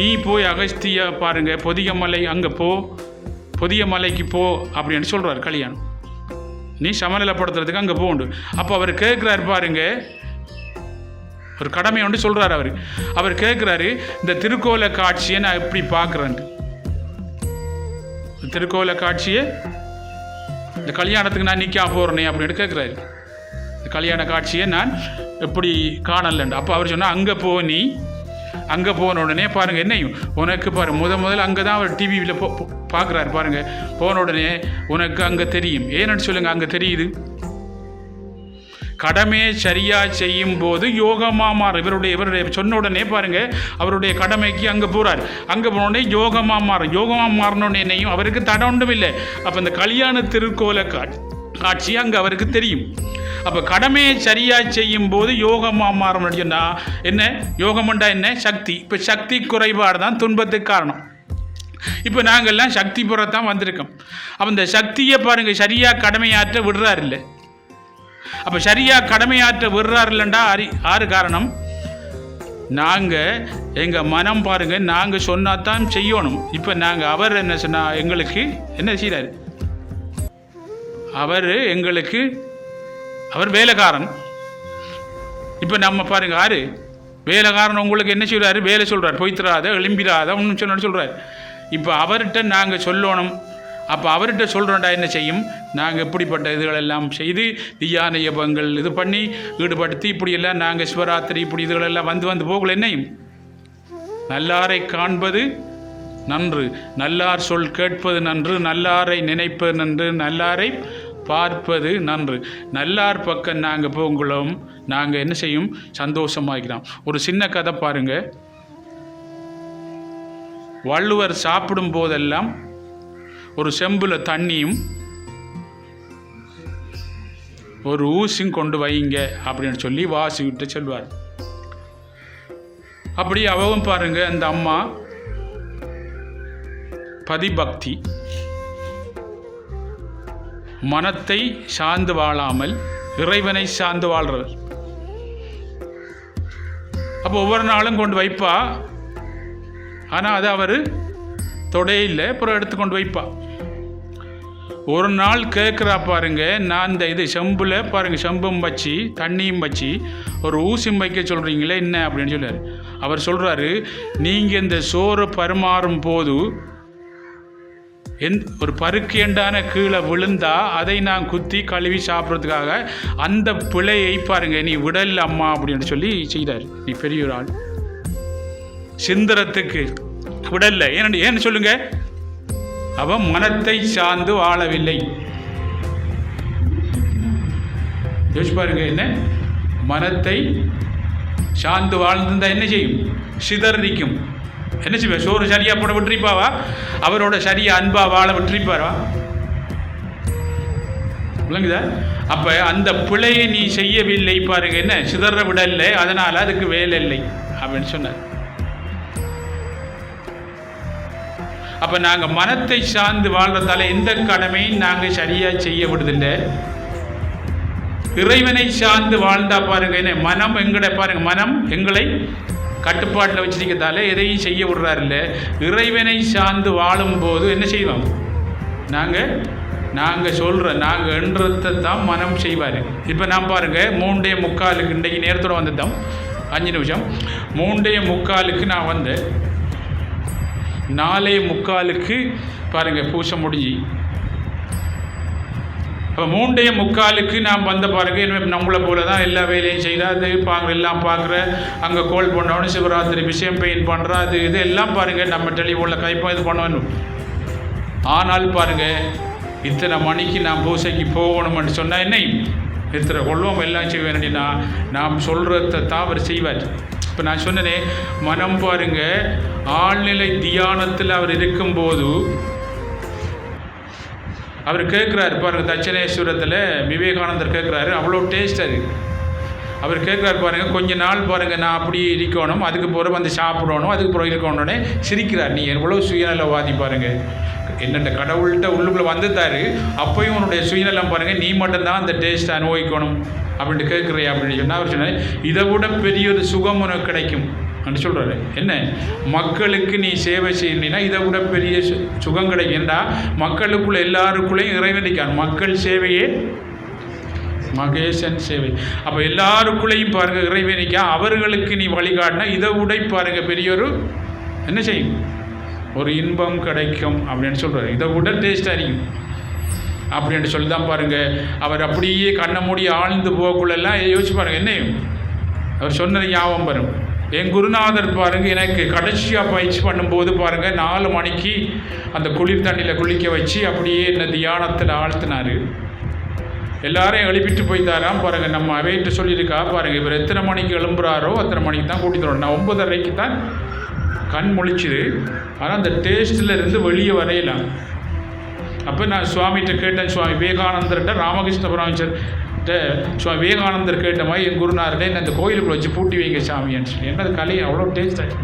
நீ போய் அகஸ்தியா பாருங்க பொதிய மலை அங்கே போ, பொதிய மலைக்கு போ அப்படின்னு சொல்றார். கல்யாணம் நீ சமநிலைப்படுத்துறதுக்கு அங்கே போண்டு. அப்போ அவர் கேட்குறாரு பாருங்க, ஒரு கடமை ஒன்று சொல்கிறார். அவர் கேட்குறாரு இந்த திருக்கோல காட்சியை நான் எப்படி பார்க்குறேன், திருக்கோல காட்சியை இந்த கல்யாணத்துக்கு நான் நிற்க போகிறேனே அப்படின்னு கேட்குறாரு. இந்த கல்யாண காட்சியை நான் எப்படி காணலண்டு. அப்போ அவர் சொன்னால் அங்கே போ, நீ அங்கே போன உடனே பாருங்கள் என்னையும் உனக்கு முதல்ல அங்கே தான் அவர் டிவியில் பார்க்குறாரு பாருங்கள். போன உடனே உனக்கு அங்கே தெரியும். ஏன்னு சொல்லுங்கள் அங்கே தெரியுது, கடமையை சரியாக செய்யும் போது யோகமாக மாறும். இவருடைய சொன்ன உடனே பாருங்க அவருடைய கடமைக்கு அங்கே போகிறார். அங்கே போனோடனே யோகமாக மாறும். யோகமாக மாறினோடனே என்னையும் அவருக்கு தடை ஒன்றும் இல்லை. அப்போ இந்த கல்யாண திருக்கோல காட்சி அங்கே அவருக்கு தெரியும். அப்போ கடமையை சரியாக செய்யும் போது யோகமாக மாறணும்னு சொன்னால் என்ன, யோகம்ண்டா என்ன சக்தி. இப்போ சக்தி குறைபாடு தான் துன்பத்துக்கு காரணம். இப்போ நாங்கள்லாம் சக்தி புறத்தான் வந்திருக்கோம். அப்போ இந்த சக்தியை பாருங்கள் சரியாக கடமையாற்ற விடுறார் இல்லை. அப்போ சரியாக கடமையாற்ற விடுறாரு இல்லைண்டா ஆறு காரணம். நாங்கள் எங்கள் மனம் பாருங்கள் நாங்கள் சொன்னால் தான் செய்யணும். இப்போ நாங்கள் அவர் என்ன சொன்னால் எங்களுக்கு என்ன செய்கிறார், அவர் வேலைக்காரன். இப்போ நம்ம பாருங்கள் ஆறு வேலைக்காரன் உங்களுக்கு என்ன செய்கிறாரு, வேலை சொல்கிறார், பொய்த்திராத எழும்பிடாத ஒன்றும் சொன்னு சொல்கிறார். இப்போ அவர்கிட்ட நாங்கள் சொல்லணும். அப்போ அவர்கிட்ட சொல்கிறோண்டா என்ன செய்யும், நாங்கள் இப்படிப்பட்ட இதுகளெல்லாம் செய்து தியான யபங்கள் இது பண்ணி ஈடுபடுத்தி இப்படியெல்லாம் நாங்கள் சிவராத்திரி இப்படி இதுகளெல்லாம் வந்து போகல என்னையும். நல்லாரை காண்பது நன்று, நல்லார் சொல் கேட்பது நன்று, நல்லாரை நினைப்பது நன்று, நல்லாரை பார்ப்பது நன்று. நல்லார் பக்கம் நாங்கள் போங்களும் நாங்கள் என்ன செய்யும் சந்தோஷமாகிறோம். ஒரு சின்ன கதை பாருங்க. வள்ளுவர் சாப்பிடும் போதெல்லாம் ஒரு செம்புல தண்ணியும் ஒரு ஊசியும் கொண்டு வைங்க அப்படின்னு சொல்லி வாசிக்கிட்டு சொல்வார். அப்படி அவவும் பாருங்க அந்த அம்மா பதிபக்தி, மனத்தை சார்ந்து வாழாமல் இறைவனை சார்ந்து வாழ்றவர். அப்போ ஒவ்வொரு நாளும் கொண்டு வைப்பா, ஆனால் அது அவர் தொடையில் அப்புறம் எடுத்து கொண்டு வைப்பா. ஒரு நாள் கேட்குறா பாருங்க, நான் இந்த இது செம்பில் பாருங்க செம்பும் வச்சு தண்ணியும் வச்சு ஒரு ஊசியும் வைக்க சொல்கிறீங்களே என்ன அப்படின்னு சொல்றாரு. அவர் சொல்கிறாரு, நீங்கள் இந்த சோறு பரிமாறும் போது ஒரு பருக்கேண்டான கீழே விழுந்தா அதை நான் குத்தி கழுவி சாப்பிட்றதுக்காக அந்த பிழையை பாருங்க நீ விடல் அம்மா அப்படின்னு சொல்லி செய்தார். நீ பெரிய ஒரு ஆள், சிந்தரத்துக்கு விடல்ல. ஏன்னு சொல்லுங்க, அவன் மனத்தை சார்ந்து வாழவில்லை. யோசிச்சு பாருங்க, என்ன மனத்தை சார்ந்து வாழ்ந்திருந்தா என்ன செய்யும், சிதறிக்கும். என்ன செய்வார், சோறு சரியா போட விட்டுருப்பாவா, அவரோட சரியா அன்பா வாழ விட்டுருப்பாரா, விளங்குதா? அப்ப அந்த பிழையை நீ செய்யவில்லை பாருங்க, என்ன சிதற விடலை, அதனால அதுக்கு வேலை இல்லை அப்படின்னு சொன்னார். அப்ப நாங்க மனத்தை சார்ந்து வாழ்றதால எந்த கடமையும் நாங்க சரியா செய்ய விடுதில்லை. இறைவனை சார்ந்து வாழ்ந்தா பாருங்க, என்ன மனம் எங்கட பாருங்க, மனம் எங்களை கட்டுப்பாட்டில் வச்சிருக்கிறதால எதையும் செய்ய விடுறாரு இல்லை. இறைவனை சார்ந்து வாழும் போது என்ன செய்வோம், நாங்கள் சொல்கிற நாங்கள் என்றதை தான் மனம் செய்வார். இப்போ நான் பாருங்கள் 3:45 இன்றைக்கு நேரத்தோடு வந்துட்டோம், 5 நிமிஷம். 3:45 நான் வந்தேன். 4:45 பாருங்கள் பூசை முடிஞ்சு அப்போ 3:45 நாம் வந்த பாருங்க. நம்மளை போல தான் எல்லா வேலையும் செய்கிறா, அது எல்லாம் பார்க்குற, அங்கே கோல் பண்ணவனு சிவராத்திரி விஷயம் பெயின் பண்ணுறா, அது இது எல்லாம் பாருங்கள் நம்ம டெலிஃபோனில் கைப்பா இது பண்ணணும். ஆனால் பாருங்கள், இத்தனை மணிக்கு நான் பூசைக்கு போகணும்னு சொன்னால் என்ன இத்தனை கொள்வோம் எல்லாம் செய்ய வேண்டியனா நாம் சொல்கிறத தான் அவர் செய்வார். இப்போ நான் சொன்னனே, மனம் பாருங்கள், ஆழ்நிலை தியானத்தில் அவர் இருக்கும்போது அவர் கேட்குறாரு பாருங்கள். தட்சணேஸ்வரத்தில் விவேகானந்தர் கேட்குறாரு, அவ்வளோ டேஸ்ட் அது. அவர் கேட்குறாரு பாருங்கள், கொஞ்ச நாள் பாருங்கள் நான் அப்படி இருக்கணும், அதுக்கு பிறகு வந்து சாப்பிடணும், அதுக்கு பிறகு இருக்கணுன்னே சிரிக்கிறார். நீ எவ்வளோ சுயநலவாதி பாருங்கள். என்னென்ன கடவுள்கிட்ட உள்ளுக்குள்ளே வந்துட்டாரு, அப்போயும் உன்னுடைய சுயநலம் பாருங்கள், நீ மட்டும்தான் அந்த டேஸ்ட்டை அனுபவிக்கணும் அப்படின்ட்டு கேட்குறியா அப்படின்னு சொன்னால் அவர் சொன்னார், இதை விட பெரிய ஒரு சுகம் உனக்கு கிடைக்கும் அப்படின்னு சொல்கிறாரு. என்ன, மக்களுக்கு நீ சேவை செய்யணுன்னா இதை விட பெரிய சுகம் கிடைக்கும். ஏன்னா மக்களுக்குள்ள எல்லாருக்குள்ளேயும் இறைவனிக்கான் மக்கள் சேவையே மகேசன் சேவை. அப்போ எல்லாருக்குள்ளேயும் பாருங்கள் இறைவனிக்கா, அவர்களுக்கு நீ வழிகாட்டினா இதை விட பாருங்கள் பெரிய ஒரு என்ன செய்யும், ஒரு இன்பம் கிடைக்கும் அப்படின்னு சொல்கிறார். இதை விட டேஸ்ட்டாக இருக்கும் அப்படின்னு சொல்லி தான் பாருங்கள். அவர் அப்படியே கண்ணை மூடி ஆழ்ந்து போக்குள்ளெல்லாம் யோசிச்சு பாருங்கள். என்ன அவர் சொன்னது ஞாபகம் வரும். என் குருநாதர் பாருங்கள், எனக்கு கடைசியாக பயிற்சி பண்ணும்போது பாருங்கள் 4 மணிக்கு அந்த குளிர் தண்ணியில் குளிக்க வச்சு அப்படியே என்ன தியானத்தில் ஆழ்த்தினார். எல்லாரையும் எழுப்பிட்டு போய்த்தாராம் பாருங்கள். நம்ம அவையிட்டு சொல்லியிருக்கா பாருங்கள், இவர் எத்தனை மணிக்கு எழும்புறாரோ அத்தனை மணிக்கு தான் கூட்டிட்டு வரணும். நான் 9:30 தான் கண் முழிச்சுது. ஆனால் அந்த டேஸ்ட்டில் இருந்து வெளியே வரையலாம். அப்போ நான் சுவாமிகிட்ட கேட்டேன், சுவாமி விவேகானந்தர்கிட்ட, ராமகிருஷ்ண பரமஹம்சர்கிட்ட சுவாமி விவேகானந்தர் கேட்ட மாதிரி என் குருநாதர்கிட்ட என்ன அந்த கோயிலுக்குள்ள வச்சு பூட்டி வைங்க சாமின்னு சொல்லி. என்ன அது கலை அவ்வளோ டேஸ்ட் ஆச்சு.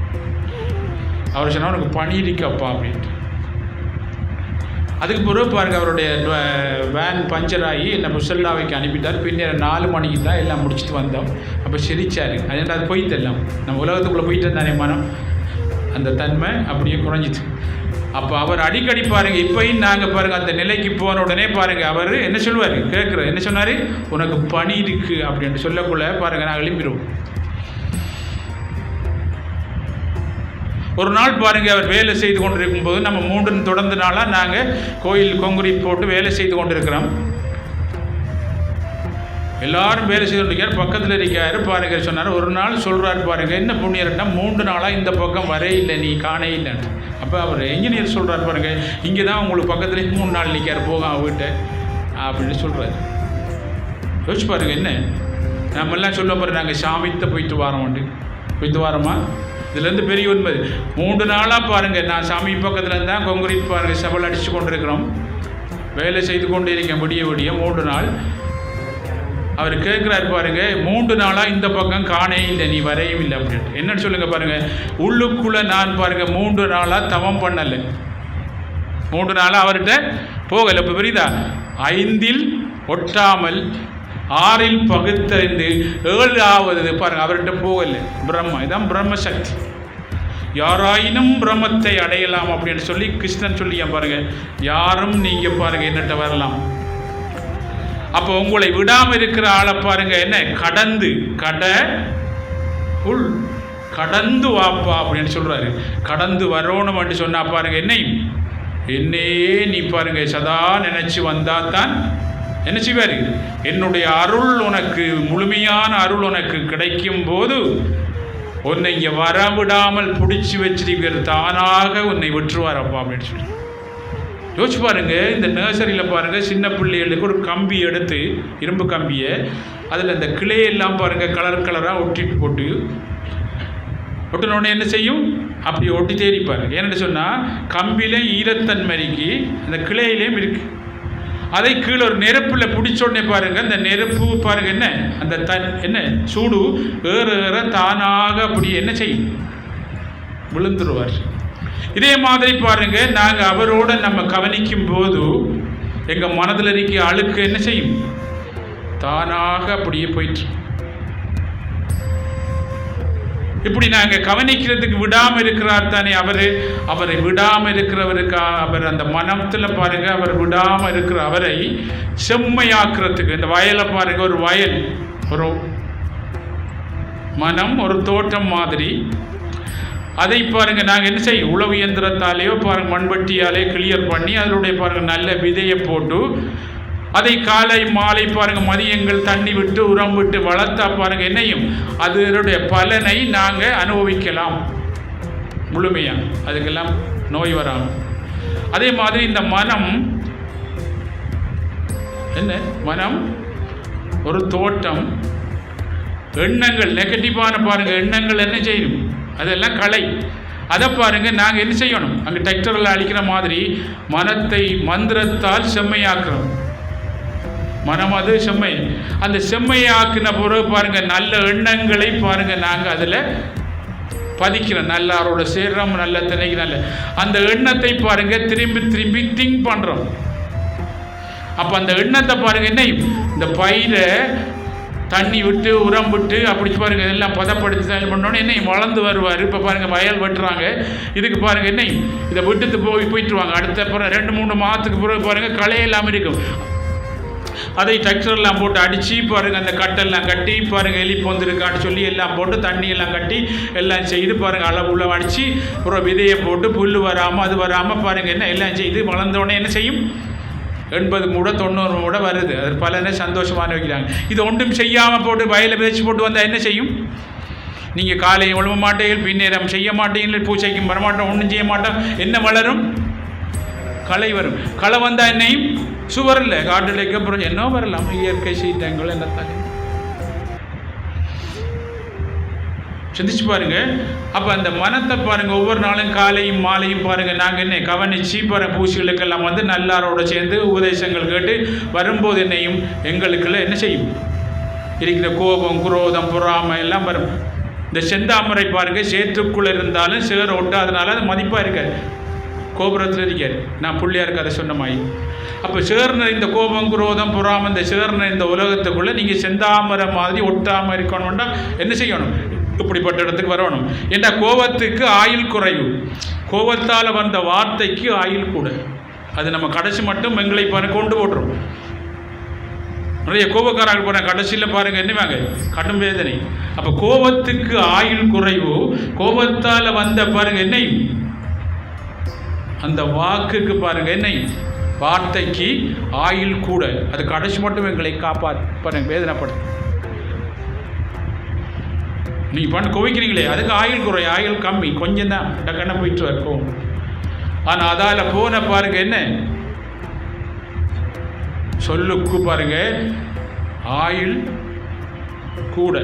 அவர் சொன்னால் உனக்கு பணி இருக்கப்பா அப்படின்ட்டு. அதுக்கு பிறகு பாருங்கள், அவருடைய வேன் பஞ்சர் ஆகி என்னை முசல்லாவைக்கு அனுப்பிட்டார். பின்னர் 4 மணிக்கு தான் எல்லாம் முடிச்சுட்டு வந்தோம். அப்போ சிரிச்சார். அது போயிட்டு எல்லாம் நம்ம உலகத்துக்குள்ளே போயிட்டு இருந்தானே மனம், அந்த தன்மை அப்படியே குறைஞ்சிச்சு. அப்போ அவர் அடிக்கடி பாருங்கள், இப்போயும் நாங்கள் பாருங்கள் அந்த நிலைக்கு போன உடனே பாருங்கள் அவர் என்ன சொல்லுவார், என்ன சொன்னார், உனக்கு பணி இருக்குது அப்படின்ட்டு சொல்லக்குள்ள பாருங்கள் நாங்கள் எழும்பிடுவோம். ஒரு நாள் பாருங்கள், அவர் வேலை செய்து கொண்டு இருக்கும்போது நம்ம 3 தொடர்ந்து நாளாக நாங்கள் கோயில் கொங்குரீட் போட்டு வேலை செய்து கொண்டு இருக்கிறோம். எல்லாரும் வேலை செய்து கொண்டிருக்கார். பக்கத்தில் இருக்கார் பாருங்க. சொன்னார், ஒரு நாள் சொல்கிறார் பாருங்கள், என்ன புண்ணியர்னா 3 நாளாக இந்த பக்கம் வரே இல்லை, நீ காணே இல்லைன்னு. அப்போ அவர் என்ஜினியர் சொல்கிறார் பாருங்கள், இங்கே தான் உங்களுக்கு பக்கத்துலேயே 3 நாள் நிற்கார், போக அவகிட்ட அப்படின்னு சொல்கிறார். யோசிச்சு பாருங்கள். என்ன நம்மெல்லாம் சொல்ல பாருங்கள், நாங்கள் சாமித்த போயிட்டு வரோமா? இதுலேருந்து பெரிய உண்மை. 3 நாளாக பாருங்கள், நான் சாமி பக்கத்தில் இருந்தால் கொங்குரீட் பாருங்கள் செவல் அடித்து கொண்டு இருக்கிறோம், வேலை செய்து கொண்டு இருக்கேன் விடிய 3 நாள். அவர் கேட்குறாரு பாருங்க, 3 நாளாக இந்த பக்கம் காணே இல்லை, நீ வரையும் இல்லை அப்படின்ட்டு. என்னன்னு சொல்லுங்கள் பாருங்கள், உள்ளுக்குள்ளே நான் பாருங்கள் 3 நாளாக தவம் பண்ணலை, 3 நாளாக அவர்கிட்ட போகலை. இப்போ புரியுதா? 5இல் ஒட்டாமல் 6இல் பகுத்தறிந்து 7ஆவது பாருங்கள் அவர்கிட்ட போகலை. பிரம்ம, இதான் பிரம்ம சக்தி. யாராயினும் பிரம்மத்தை அடையலாம் அப்படின்னு சொல்லி கிருஷ்ணன் சொல்லி பாருங்கள், யாரும் நீங்கள் பாருங்கள் என்னட்ட வரலாம். அப்போ உங்களை விடாமல் இருக்கிற ஆளை பாருங்க, என்ன கடந்து வாப்பா அப்படின்னு சொல்கிறாரு. கடந்து வரணும் அப்படின்னு சொன்னால் பாருங்க, என்னையே நீ பாருங்க சதா நினச்சி வந்தால் தான் என்ன செய்வார், என்னுடைய அருள் உனக்கு, முழுமையான அருள் உனக்கு கிடைக்கும் போது உன்னை இங்கே வரவிடாமல் பிடிச்சி வச்சிருக்கிறது தானாக உன்னை விட்டுருவாரப்பா அப்படின்னு சொல்லி யோசிச்சு பாருங்கள். இந்த நர்சரியில் பாருங்கள், சின்ன பிள்ளைகளுக்கு ஒரு கம்பி எடுத்து, இரும்பு கம்பியை, அதில் இந்த கிளையெல்லாம் பாருங்கள் கலராக ஒட்டினோடனே என்ன செய்யும், அப்படி ஒட்டி தேடிப்பார். ஏன்னு சொன்னால் கம்பியில் ஈரத்தன்மைக்கு அந்த கிளையிலையும் இருக்குது. அதை கீழே ஒரு நெருப்பில் பிடிச்சோடனே பாருங்கள், அந்த நெருப்பு பாருங்கள் என்ன அந்த சூடு ஏற தானாக அப்படி என்ன செய்யும், விழுந்துருவார். இதே மாதிரி பாருங்க, நாங்கள் அவரோட நம்ம கவனிக்கும் போது எங்கள் மனதில் இருக்க அழுக்கு என்ன செய்யும், தானாக அப்படியே போயிட்டு. இப்படி நாங்கள் கவனிக்கிறதுக்கு விடாமல் இருக்கிறார் தானே அவரை விடாமல் இருக்கிறவருக்கு, அவர் அந்த மனத்தில் பாருங்க, அவர் விடாமல் இருக்கிற அவரை செம்மையாக்குறதுக்கு, இந்த வயலை பாருங்க, ஒரு வயல், ஒரு மனம், ஒரு தோட்டம் மாதிரி. அதை பாருங்கள் நாங்கள் என்ன செய்யும், உழவு இயந்திரத்தாலேயோ பாருங்கள் மண்வெட்டியாலே கிளியர் பண்ணி அதனுடைய பாருங்கள் நல்ல விதையை போட்டு அதை காலை மாலை பாருங்க மதியங்கள் தண்ணி விட்டு உரம் விட்டு வளர்த்தா பாருங்க என்னையும் அதனுடைய பலனை நாங்கள் அனுபவிக்கலாம் முழுமையாக, அதுக்கெல்லாம் நோய் வராமல். அதே மாதிரி இந்த மனம் என்ன, மனம் ஒரு தோட்டம். எண்ணங்கள் நெகட்டிவான பாருங்க எண்ணங்கள் என்ன செய்யணும், அதெல்லாம் கலை. அதை பாருங்க நாங்கள் என்ன செய்யணும், அங்கே டிராக்டரில் அழிக்கிற மாதிரி மனத்தை மந்திரத்தால் செம்மையாக்குறோம். மனம் அது செம்மை. அந்த செம்மையாக்கின பிறகு பாருங்க நல்ல எண்ணங்களை பாருங்க நாங்கள் அதில் பதிக்கிறோம். நல்லாரோட சேர்றோம், நல்ல திணைக்கு நல்ல அந்த எண்ணத்தை பாருங்க திரும்பி திரும்பி திங்க் பண்ணுறோம். அப்போ அந்த எண்ணத்தை பாருங்க என்ன, இந்த பயிரை தண்ணி விட்டு உரம் விட்டு அப்படி பாருங்க எல்லாம் பதப்படுத்தி தண்ணி பண்ணோன்னே என்ன வளர்ந்து வருவார். இப்போ பாருங்க வயல் வெட்டுறாங்க, இதுக்கு பாருங்க என்ன இதை விட்டுட்டு போயிட்டுருவாங்க. அடுத்த பிறகு 2-3 மாதத்துக்கு பிறகு பாருங்க களை இல்லாமல் இருக்கும். அதை டிராக்டர்லாம் போட்டு அடித்து பாருங்கள் அந்த கட்டெல்லாம் கட்டி பாருங்கள் எலி பொந்துருக்கான்னு சொல்லி எல்லாம் போட்டு தண்ணியெல்லாம் கட்டி எல்லாம் செய்து பாருங்கள் அளவுள்ள அடித்து அப்புறம் விதையை போட்டு புல் வராமல் அது வராமல் பாருங்கள் என்ன எல்லாம் செய்து வளர்ந்தோடனே என்ன செய்யும், 80 மூட 90 மூட வருது. அது பலனை சந்தோஷமான வைக்கிறாங்க. இது ஒன்றும் செய்யாமல் போட்டு வயலில் விதைச்சி போட்டு வந்தால் என்ன செய்யும், நீங்கள் காலையை ஒழுங்க மாட்டீர்கள், பின்னேரம் செய்ய மாட்டீர்கள், பூச்சைக்கும் வரமாட்டோம், ஒன்றும் செய்ய மாட்டோம், என்ன வளரும், களை வரும். களை வந்தால் என்னையும் சுவர் இல்லை காட்டுலைக்கு அப்புறம் என்ன வரலாம், இயற்கை சீட்டங்கள் என்னத்தாங்க சிந்திச்சு பாருங்க. அப்போ அந்த மனத்தை பாருங்க ஒவ்வொரு நாளும் காலையும் மாலையும் பாருங்க நாங்கள் என்ன கவனிச்சு பாருங்க பூசிகளுக்கெல்லாம் வந்து நல்லாரோட சேர்ந்து உபதேசங்கள் கேட்டு வரும்போது என்னையும் எங்களுக்குள்ள என்ன செய்யும், இருக்கிற கோபம் குரோதம் பொறாமை எல்லாம் வரும். இந்த செந்தாமரை பாருங்க சேற்றுக்குள்ளே இருந்தாலும் சேர ஒட்டாதனால அது மதிப்பாக இருக்காது, கோபுரத்தில் இருக்காது. நான் பிள்ளையாருக்கு அதை சொன்ன மாதிரி. அப்போ சேர்ன இந்த கோபம் குரோதம் பொறாமல் இந்த சேர்ன இந்த உலகத்துக்குள்ளே நீங்கள் செந்தாமரை மாதிரி ஒட்டாமல் இருக்கணும்னா என்ன செய்யணும், இப்படிப்பட்ட இடத்துக்கு வரணும். ஏன்னா கோபத்துக்கு ஆயுள் குறைவு, கோபத்தால் வந்த வார்த்தைக்கு ஆயுள் கூட. அது நம்ம கடைசி மட்டும் எங்களை பாருங்க கொண்டு போட்டுரும். நிறைய கோபக்காரர்கள் போன கடைசியில் பாருங்கள் என்னவாங்க கடும் வேதனை. அப்போ கோபத்துக்கு ஆயுள் குறைவு, கோபத்தால் வந்த பாருங்க என்னை அந்த வாக்குக்கு பாருங்க என்னை வார்த்தைக்கு ஆயுள் கூட. அது கடைசி மட்டும் எங்களை பாருங்க வேதனைப்படும். நீங்கள் பண்ண குவிக்கிறீங்களே அதுக்கு ஆயுள் குறை, ஆயுள் கம்மி, கொஞ்சம் தான் டக்குன்னு போயிட்டு இருக்கும். ஆனால் அதால் போன பாருங்க என்ன சொல்லுக்கு பாருங்க ஆயுள் கூட.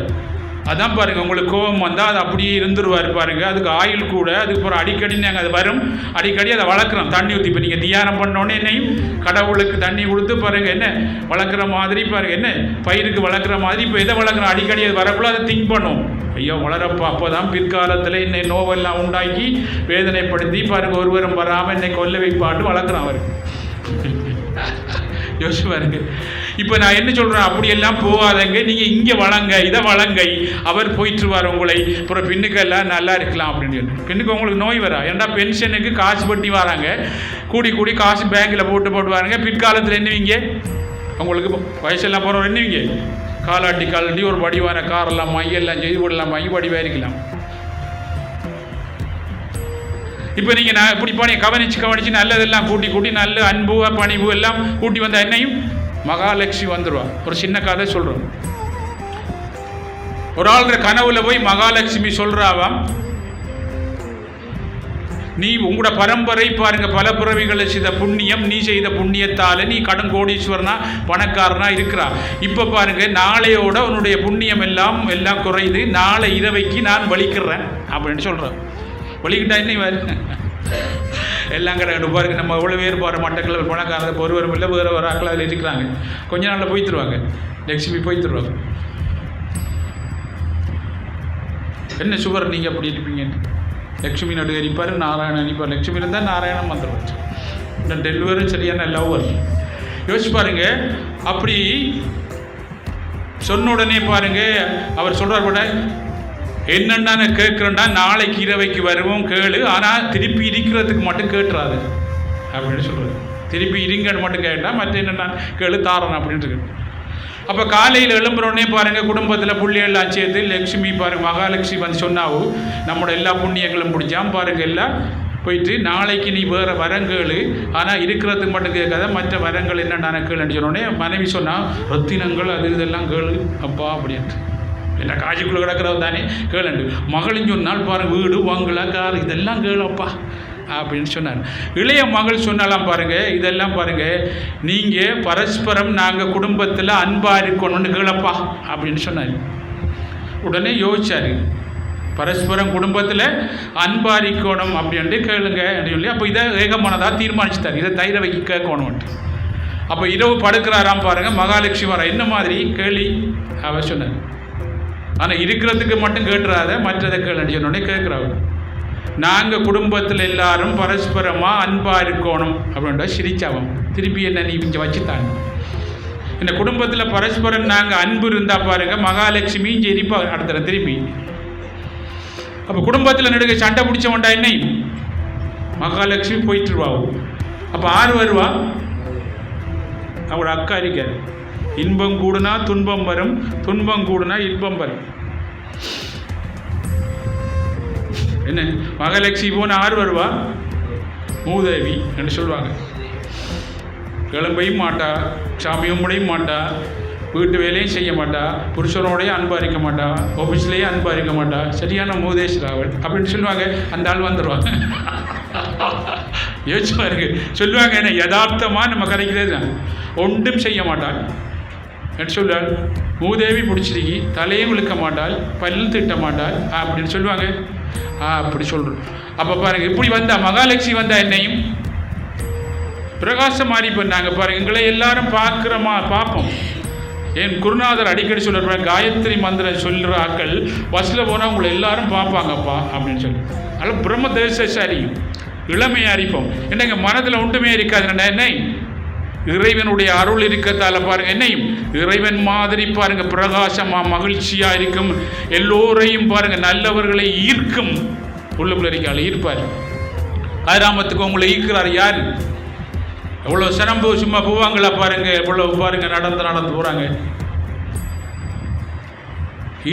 அதான் பாருங்கள் உங்களுக்கு கோபம் வந்தால் அது அப்படியே இருந்துருவார் பாருங்கள், அதுக்கு ஆயுள் கூட. அதுக்கு அப்புறம் அடிக்கடி நாங்கள் அது வரும், அடிக்கடி அதை வளர்க்குறோம் தண்ணி ஊற்றி. இப்போ நீங்கள் தியானம் பண்ணோன்னே என்னையும் கடவுளுக்கு தண்ணி கொடுத்து பாருங்கள் என்ன வளர்க்குற மாதிரி பாருங்கள் என்ன பயிருக்கு வளர்க்குற மாதிரி. இப்போ எதை வளர்க்குறோம், அடிக்கடி அது வரக்குள்ள அதை திங்க் பண்ணும், ஐயோ வளரப்போ. அப்போ தான் பிற்காலத்தில் என்னை நோவெல்லாம் உண்டாக்கி வேதனைப்படுத்தி பாருங்கள் ஒருவரும் வராமல் என்னை கொல்ல வைப்பாட்டு வளர்க்குறான் அவர். யோசிச்சு பாருங்க. இப்போ நான் என்ன சொல்கிறேன், அப்படியெல்லாம் போகாதங்க, நீங்கள் இங்கே வளங்க, இதை வளங்கை, அவர் போயிட்டுருவார் உங்களை. அப்புறம் பெண்ணுக்கெல்லாம் நல்லா இருக்கலாம் அப்படின்னு சொல்லி பெண்ணுக்கு உங்களுக்கு நோய் வரா. ஏன்னா பென்ஷனுக்கு காசு பட்டி வராங்க, கூடி கூடி காசு பேங்கில் போட்டு வாருங்க. பிற்காலத்தில் என்னவீங்க, உங்களுக்கு வயசெல்லாம் போகிறவங்க என்னவீங்க, காலாட்டி ஒரு வடிவான காரெல்லாம் மையெல்லாம் செய்து விடலாம், மை வடிவாக இருக்கலாம். இப்போ நீங்கள் நான் இப்படி பண்ணி கவனித்து நல்லதெல்லாம் கூட்டி நல்ல அன்பு பணிவு எல்லாம் கூட்டி வந்த என்னையும் மகாலட்சுமி வந்துடுவா. ஒரு சின்ன கதை சொல்கிறோம். ஒரு ஆளுற கனவுல போய் மகாலட்சுமி சொல்கிறாவாம், நீ உங்களோட பரம்பரை பாருங்க பல பிறவிகளை செய்த புண்ணியம், நீ செய்த புண்ணியத்தால் நீ கடன் கோடீஸ்வரனா பணக்காரனா இருக்கிறா. இப்போ பாருங்க நாளையோட உன்னுடைய புண்ணியம் எல்லாம் குறையுது, நாளை இரவைக்கு நான் வலிக்கிறேன் அப்படின்னு சொல்கிறேன். வலிக்கிட்டா என்ன எல்லாம் கிடையாது பாருங்க. நம்ம எவ்வளோ பேர் போகிற மட்டக்கள் பணக்காரங்க ஒருவரும் இல்லை, வேறு ஒரு ஆக்கள் அதில் இருக்கிறாங்க. கொஞ்ச நாளில் போய் தருவாங்க, லட்சுமி போய் தருவாங்க. என்ன சுவர் நீங்கள் அப்படி இருப்பீங்க, லட்சுமி நடு அரிப்பார், நாராயணன் அரிப்பார். லட்சுமி இருந்தால் நாராயணன் வந்துடுவார். இந்த டெலிவரும் சரியான லவ்வர். யோசிச்சு பாருங்க. அப்படி சொன்ன உடனே பாருங்க அவர் சொல்கிறார் கூட, என்னென்னா நான் கேட்குறேன்டா, நாளைக்கு இரவைக்கு வருவோம் கேளு, ஆனால் திருப்பி இருக்கிறதுக்கு மட்டும் கேட்டுறாது அப்படின்னு சொல்கிறார். திருப்பி இருங்கன்னு மட்டும் கேட்டால் மற்ற என்னென்னா கேளு தாரணும் அப்படின்ட்டு இருக்கு. அப்போ காலையில் எழும்புறோடனே பாருங்கள் குடும்பத்தில் புள்ளியெல்லாம் சேர்த்து லட்சுமி பாருங்கள் மகாலட்சுமி வந்து சொன்னாவும் நம்மளோட எல்லா புண்ணியங்களும் பிடிச்சாம் பாருங்கள் எல்லாம் போயிட்டு நாளைக்கு நீ வேறு வரங்கேளு, ஆனால் இருக்கிறதுக்கு மட்டும் கேட்காத, மற்ற வரங்கள் என்னென்ன கேளுன்னு சொன்னோடனே மனைவி சொன்னால் ரத்தினங்கள் அது இதெல்லாம் கேளு அப்பா அப்படின்ட்டு. எல்லாம் காட்சிக்குள்ளே கிடக்கிறவன் தானே கேளுண்டு. மகளின் சொன்னால் பாருங்கள் வீடு வாங்கலா கார் இதெல்லாம் கேளப்பா அப்படின்னு சொன்னார். இளைய மகள் சொன்னாலாம் பாருங்கள், இதெல்லாம் பாருங்கள் நீங்கள் பரஸ்பரம் நாங்கள் குடும்பத்தில் அன்பாக இருக்கணும்னு கேளப்பா அப்படின்னு சொன்னார். உடனே யோசிச்சார், பரஸ்பரம் குடும்பத்தில் அன்பாரிக்கணும் அப்படின்ட்டு கேளுங்க அப்படின்னு சொல்லி அப்போ இதை ஏகமானதாக தீர்மானிச்சுட்டார். இதை தைர வைக்க கேட்கணும்ட்டு. அப்போ இரவு படுக்கிறாராம் பாருங்கள், மகாலட்சுமி வர என்ன மாதிரி கேள்வி அவர் சொன்னார். ஆனால் இருக்கிறதுக்கு மட்டும் கேட்டுறாத, மற்றதை கேளுன்னு சொன்னோடனே கேட்குறாங்க. நாங்கள் குடும்பத்தில் எல்லாரும் பரஸ்பரமாக அன்பாக இருக்கணும் அப்படின்ட்டு சிரிச்சாவும். திருப்பி என்ன நீ இங்கே வச்சுத்தாங்க, இந்த குடும்பத்தில் பரஸ்பரம் நாங்கள் அன்பு இருந்தால் பாருங்கள் மகாலட்சுமியும் ஜெரிப்பா அடுத்த திரும்பி. அப்போ குடும்பத்தில் நடுக்க சண்டை பிடிச்சவன்டா என்ன மகாலட்சுமி போயிட்டுருவாவும். அப்போ ஆறு வருவா, அவரோட அக்கா இருக்கார். இன்பம் கூடுனா துன்பம் வரும், துன்பம் கூடுனா இன்பம் வரும். என்ன மகாலட்சுமி போன ஆறு வருவா, மூதேவி என்று சொல்லுவாங்க. கிளம்பையும் மாட்டா, சாமியும் முடியும் மாட்டா, வீட்டு வேலையும் செய்ய மாட்டா, புருஷனோடையும் அன்பாரிக்க மாட்டா, ஆஃபீஸ்லேயும் அன்பாரிக்க மாட்டா, சரியான மூதேஸ்வராவல் அப்படின்னு சொல்லுவாங்க. அந்த ஆள் வந்துடுவாங்க. யோசிச்சு பாருங்க, சொல்லுவாங்க என்ன யதார்த்தமாக நம்ம கதைக்கிறதே தான். ஒன்றும் செய்ய மாட்டாள் என்று சொல்லுவாள். மூதேவி பிடிச்சிருக்கி, தலையும் விழுக்க மாட்டாள், பல்லும் திட்ட மாட்டாள் அப்படின்னு சொல்லுவாங்க. அப்படி சொல்கிறோம். அப்போ பாருங்கள், இப்படி வந்தா மகாலட்சுமி வந்தா என்னையும் பிரகாசம் மாறி பண்ணாங்க பாருங்கள். எங்களை எல்லாரும் பார்ப்போம். என் குருநாதர் அடிக்கடி சொல்லுற காயத்ரி மந்திரம் சொல்கிற ஆக்கள் பஸ்ஸில் போனால் உங்களை எல்லாரும் பார்ப்பாங்கப்பா அப்படின்னு சொல்லி. அதனால் பிரம்ம தேசசாரியும் இளமையாக இருப்போம். என்னங்க மனதில் ஒன்றுமே இருக்காதுன்னா என்ன இறைவனுடைய அருள் இருக்கத்தால் பாருங்கள் என்னையும் இறைவன் மாதிரி பாருங்கள் பிரகாசமாக மகிழ்ச்சியாக இருக்கும். எல்லோரையும் பாருங்கள் நல்லவர்களை ஈர்க்கும். உள்ளுக்குள்ள இருக்காள் ஈர்ப்பார். ஆயிராமத்துக்கு உங்களை ஈர்க்கிறார் யார்? எவ்வளோ சிரம்பு சும்மா போவாங்களா பாருங்கள், எவ்வளோ பாருங்கள் நடந்து போகிறாங்க.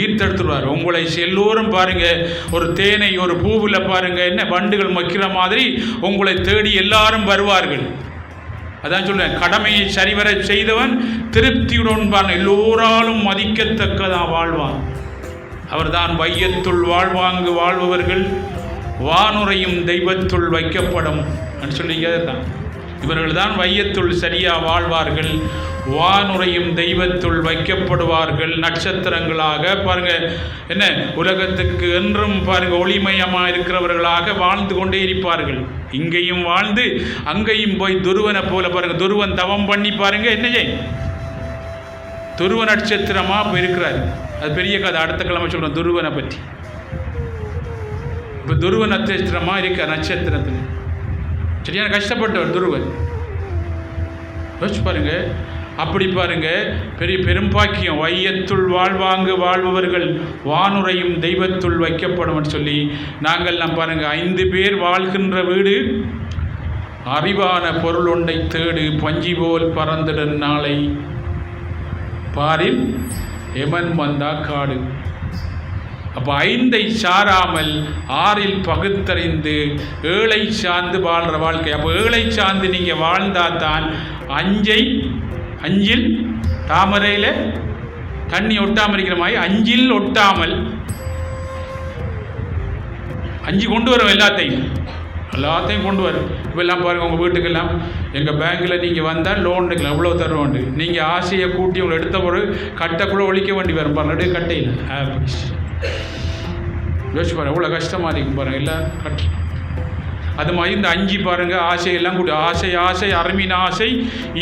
ஈர்த்தெடுத்துருவார் உங்களை. எல்லோரும் பாருங்கள் ஒரு தேனை ஒரு பூவில் பாருங்கள் என்ன வண்டுகள் மக்கிற மாதிரி உங்களை தேடி எல்லாரும் வருவார்கள். அதான் சொல்லுவேன், கடமையை சரிவர செய்தவன் திருப்தியுடன் பாருங்கள் எல்லோராலும் மதிக்கத்தக்கதான் வாழ்வான். அவர்தான் வையத்துள் வாழ்வாங்கு வாழ்பவர்கள் வானுரையும் தெய்வத்துள் வைக்கப்படும் சொல்லிங்க. தான் இவர்கள் தான் வையத்துள் சரியாக வாழ்வார்கள், வானுரையும் தெய்வத்துள் வைக்கப்படுவார்கள். நட்சத்திரங்களாக பாருங்கள் என்ன உலகத்துக்கு என்றும் பாருங்கள் ஒளிமயமாக இருக்கிறவர்களாக வாழ்ந்து கொண்டே இருப்பார்கள். இங்கேயும் வாழ்ந்து அங்கேயும் போய் துருவனை போல பாருங்கள். துருவன் தவம் பண்ணி பாருங்கள் என்ன துருவ நட்சத்திரமாக இப்போ இருக்கிறார். அது பெரிய கதை, அடுத்த கிழமை சொல்கிறோம் துருவனை பற்றி. இப்போ துருவ நட்சத்திரமாக இருக்கார். நட்சத்திரத்தில் சரியான கஷ்டப்பட்டவர் துருவன். யோசிச்சு பாருங்க. அப்படி பாருங்க பெரிய பெரும்பாக்கியம். வையத்துள் வாழ்வாங்கு வாழ்பவர்கள் வானுரையும் தெய்வத்துள் வைக்கப்படும் சொல்லி நாங்கள்லாம் பாருங்க 5 பேர் வாழ்கின்ற வீடு அறிவான பொருள் ஒன்றை தேடு பஞ்சி போல் பறந்துடன் நாளை பாரில் எமன் வந்தா காடு. அப்போ 5ஐ சாராமல் 6இல் பகுத்தறிந்து 7ஐ சார்ந்து வாழ்கிற வாழ்க்கை. அப்போ 7ஐ சார்ந்து நீங்கள் வாழ்ந்தால் தான் 5இல் தாமரையில் தண்ணி ஒட்டாமல் இருக்கிற மாதிரி 5இல் ஒட்டாமல் 5 கொண்டு வரும். எல்லாத்தையும் கொண்டு வரும். இப்போல்லாம் பாருங்கள் உங்கள் வீட்டுக்கெல்லாம் எங்கள் பேங்க்கில் நீங்கள் வந்தால் லோன் எடுக்கலாம், எவ்வளோ தருவோண்டு. நீங்கள் ஆசையை கூட்டி உங்களை எடுத்த பிறகு கட்டைக்குள்ளே ஒழிக்க வேண்டி வரும் பாருங்கள். கட்டையில் யோசிச்சு பாருங்கள் எவ்வளோ கஷ்டமாக இருக்கும் பாருங்கள். எல்லாம் கட்டி அது மாதிரி இந்த 5 பாருங்கள் ஆசையெல்லாம் கூட்டி ஆசை அருமின ஆசை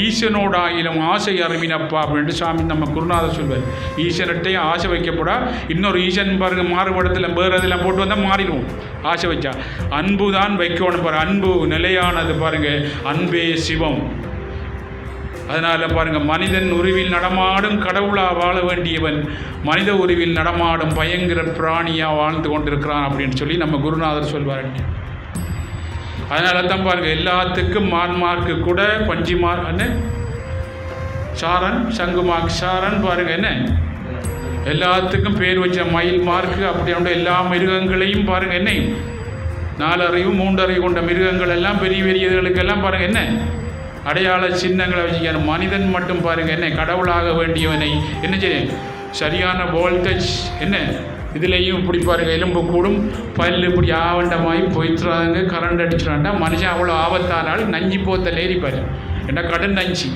ஈசனோட ஆயிலும் ஆசை அருமினப்பா அப்படின்ட்டு சாமி நம்ம குருநாதர் சொல்வார். ஈசன்கிட்டையும் ஆசை வைக்கப்படா. இன்னொரு ஈசன் பாருங்கள் மாறுபடத்தில் வேறு இதெல்லாம் போட்டு வந்தால் மாறிடுவோம். ஆசை வச்சா அன்பு தான் வைக்கணும் பாருங்கள். அன்பு நிலையானது பாருங்கள். அன்பே சிவம். அதனால் பாருங்கள் மனிதன் உருவில் நடமாடும் கடவுளாக வாழ வேண்டியவன் மனித உருவில் நடமாடும் பயங்கர பிராணியாக வாழ்ந்து கொண்டிருக்கிறான் அப்படின்னு சொல்லி நம்ம குருநாதர் சொல்வார். அதனால தான் பாருங்கள் எல்லாத்துக்கும் மார்க்கு கூட பஞ்சிமார் என்ன சாரன் சங்குமார்க் சாரன் பாருங்கள் என்ன எல்லாத்துக்கும் பேர் வச்ச மயில் மார்க்கு அப்படி எல்லா மிருகங்களையும் பாருங்கள் என்ன 4 அறிவு 3 அறிவு கொண்ட மிருகங்கள் எல்லாம் பெரிய பெரிய இதுகளுக்கெல்லாம் பாருங்கள் என்ன அடையாள சின்னங்களை வச்சுக்கான. மனிதன் மட்டும் பாருங்கள் என்ன கடவுளாக வேண்டியவனை என்ன செய்ய சரியான வோல்டேஜ் என்ன இதுலேயும் இப்படி பாருங்கள் எலும்பு கூடும் பல்லு இப்படி ஆவண்டமாகி போய்த்துறாங்க கரண்ட் அடிச்சுடாண்டா மனுஷன் அவ்வளோ ஆபத்தானால் நஞ்சி போத்தல் ஏறிப்பார் ஏன்னா கடன் நஞ்சி.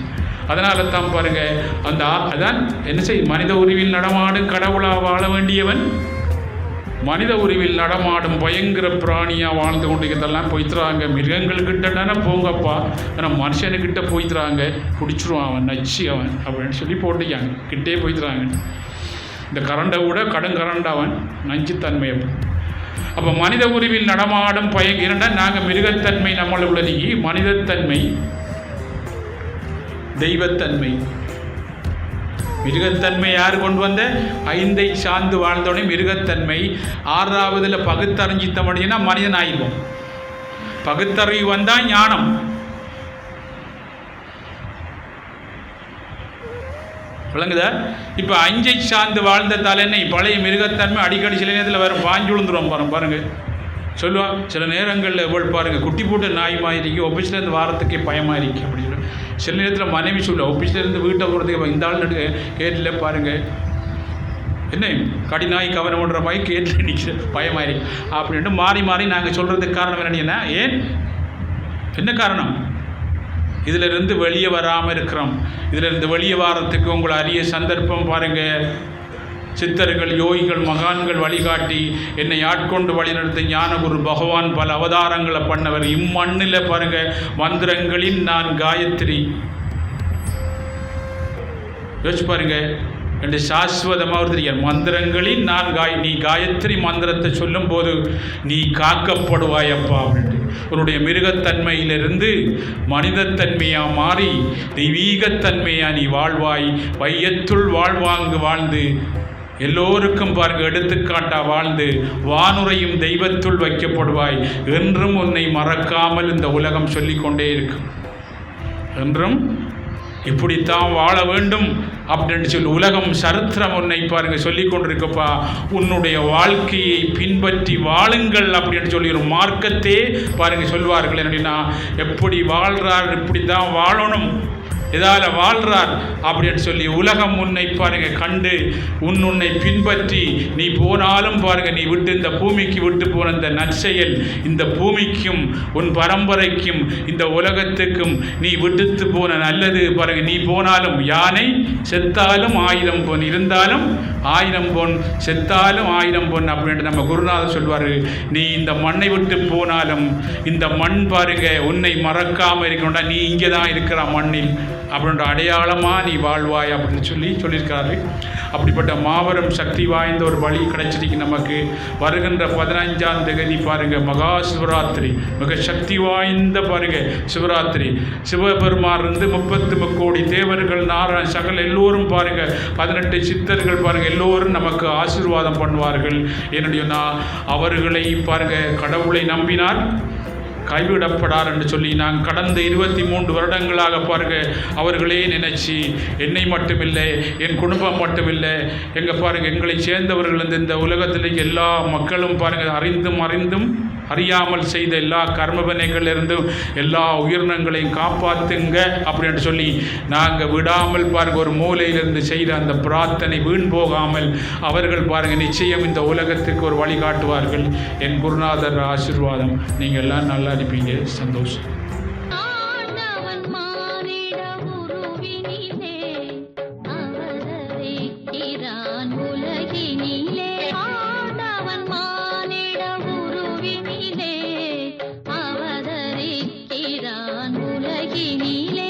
அதனால தான் பாருங்கள் அந்த அதான் என்ன செய்ய மனித உருவில் நடமாடும் கடவுளாக வாழ வேண்டியவன் மனித உருவில் நடமாடும் பயங்கர பிராணியாக வாழ்ந்து கொண்டிருக்கிறதெல்லாம் போய்த்துறாங்க. மிருகங்கள்கிட்டனா போங்கப்பா ஆனால் மனுஷனுக்கிட்ட போய்த்துறாங்க பிடிச்சிருவான் அவன் நச்சு அவன் அப்படின்னு சொல்லி போட்டுக்காங்க கிட்டே போய்த்துறாங்க. இந்த கரண்டை விட கரண்ட் அவன் நஞ்சுத்தன்மை. அப்போ மனித உருவில் நடமாடும் இரண்டா நாங்கள் மிருகத்தன்மை நம்மளுக்குள்ள நீங்கி மனிதத்தன்மை தெய்வத்தன்மை. மிருகத்தன்மை யார் கொண்டு வந்த 5 சார்ந்து வாழ்ந்தோடனே மிருகத்தன்மை. 6ஆவதுல பகுத்தறிஞ்சித்தம் அப்படின்னா மனிதன் ஆயிடுவோம். பகுத்தறிவு வந்தால் ஞானம். விளங்குதா? இப்போ 5 சார்ந்து வாழ்ந்த தலைனை பழைய மிருகத்தன்மை அடிக்கடி சில நேரத்தில் வேறு பாஞ்சு விழுந்துருவோம் பாருங்கள் சொல்லுவான். சில நேரங்களில் எவ்வளோ பாருங்கள் குட்டி போட்டு நாய் மாதிரி ஆஃபீஸ்லேருந்து வாரத்துக்கே பயமாக இருக்கு அப்படின்னு. சில நேரத்தில் மனைவி சொல்லுவோம் ஆஃபீஸ்லேருந்து வீட்டை போகிறதுக்கு இந்த ஆள் நடுக்க கேட்டில் பாருங்கள் என்ன கடி நாய் கவனம் பண்ணுற மாதிரி கேட்டில் நிற்கிற பயமாக இருக்கு அப்படின்ட்டு மாறி மாறி நாங்கள் சொல்கிறதுக்கு காரணம் என்னன்னா ஏன் என்ன காரணம் இதிலிருந்து வெளியே வராமல் இருக்கிறோம். இதிலிருந்து வெளியே வாரத்துக்கு உங்களை அரிய சந்தர்ப்பம் பாருங்கள். சித்தர்கள் யோகிகள் மகான்கள் வழிகாட்டி என்னை ஆட்கொண்டு வழிநடத்த ஞானகுரு பகவான் பல அவதாரங்களை பண்ணவர். இம்மண்ணில் பாருங்க மந்திரங்களின் நான் காயத்ரி யோசிச்சு பாருங்க என்று சாஸ்வதமாக தெரியாது. மந்திரங்களின் நான் நீ காயத்ரி மந்திரத்தை சொல்லும் போது நீ காக்கப்படுவாயப்பா அப்படின்ட்டு உன்னுடைய மிருகத்தன்மையிலிருந்து மனிதத்தன்மையாக மாறி தெய்வீகத்தன்மையாக நீ வாழ்வாய். வையத்துள் வாழ்ந்து எல்லோருக்கும் பாருங்க எடுத்துக்காட்டா வாழ்ந்து வானுரையும் தெய்வத்துள் வைக்கப்படுவாய். என்றும் உன்னை மறக்காமல் இந்த உலகம் சொல்லிக்கொண்டே இருக்கும். என்றும் இப்படித்தான் வாழ வேண்டும் அப்படின்னு சொல்லி உலகம் சரித்திரம் உன்னை பாருங்க சொல்லி கொண்டிருக்கப்பா. உன்னுடைய வாழ்க்கையை பின்பற்றி வாழுங்கள் அப்படின்னு சொல்லி ஒரு மார்க்கத்தே பாருங்க சொல்வார்கள். என்னன்னா எப்படி வாழ்றார் இப்படி தான் வாழணும் இதால் வாழ்றார் அப்படின்னு சொல்லி உலகம் உன்னை பாருங்க கண்டு உன்னை பின்பற்றி நீ போனாலும் பாருங்க நீ விட்டு இந்த பூமிக்கு விட்டு போன இந்த நற்செயல் இந்த பூமிக்கும் உன் பரம்பரைக்கும் இந்த உலகத்துக்கும் நீ விட்டுத்து போன நல்லது பாருங்க. நீ போனாலும் யானை செத்தாலும் 1000 பொன் இருந்தாலும் 1000 பொன் செத்தாலும் 1000 பொன் அப்படின்ட்டு நம்ம குருநாதர் சொல்வார். நீ இந்த மண்ணை விட்டு போனாலும் இந்த மண் பாருங்க உன்னை மறக்காமல் இருக்கணும்டா. நீ இங்கே தான் இருக்கிற மண்ணில் அப்படின்ற அடையாளமாக நீ வாழ்வாய் அப்படின்னு சொல்லியிருக்காரு. அப்படிப்பட்ட மாபெரும் சக்தி வாய்ந்த ஒரு வழி கிடைச்சிருக்கு நமக்கு. வருகின்ற 15ஆம் தேதி பாருங்க மகா சிவராத்திரி மிக சக்தி வாய்ந்த பாருங்க சிவராத்திரி. சிவபெருமான் இருந்து 33 கோடி தேவர்கள் நாராயண சகல் எல்லோரும் பாருங்க 18 சித்தர்கள் பாருங்க எல்லோரும் நமக்கு ஆசீர்வாதம் பண்ணுவார்கள். என்னுடைய அவர்களை பாருங்க கடவுளை நம்பினார் கைவிடப்படார் என்று சொல்லி நாங்கள் கடந்த 23 வருடங்களாக பாருங்க அவர்களே நினைச்சு என்னை மட்டுமில்லை என் குடும்பம் மட்டுமில்லை எங்கள் பாருங்க எங்களை சேர்ந்தவர்கள் இந்த உலகத்தில் எல்லா மக்களும் பாருங்க அறிந்தும் அறியாமல் செய்த எல்லா கர்மவினைகளிலிருந்தும் எல்லா உயிரினங்களையும் காப்பாற்றுங்க அப்படின்னு சொல்லி நாங்கள் விடாமல் பாருங்க ஒரு மூலையிலிருந்து செய்த அந்த பிரார்த்தனை வீண் போகாமல் அவர்கள் பாருங்க நிச்சயம் இந்த உலகத்துக்கு ஒரு வழிகாட்டுவார்கள். என் குருநாதர் ஆசீர்வாதம். நீங்கள் எல்லாம் நல்லா இருப்பீங்க. சந்தோஷம். உலகினிலே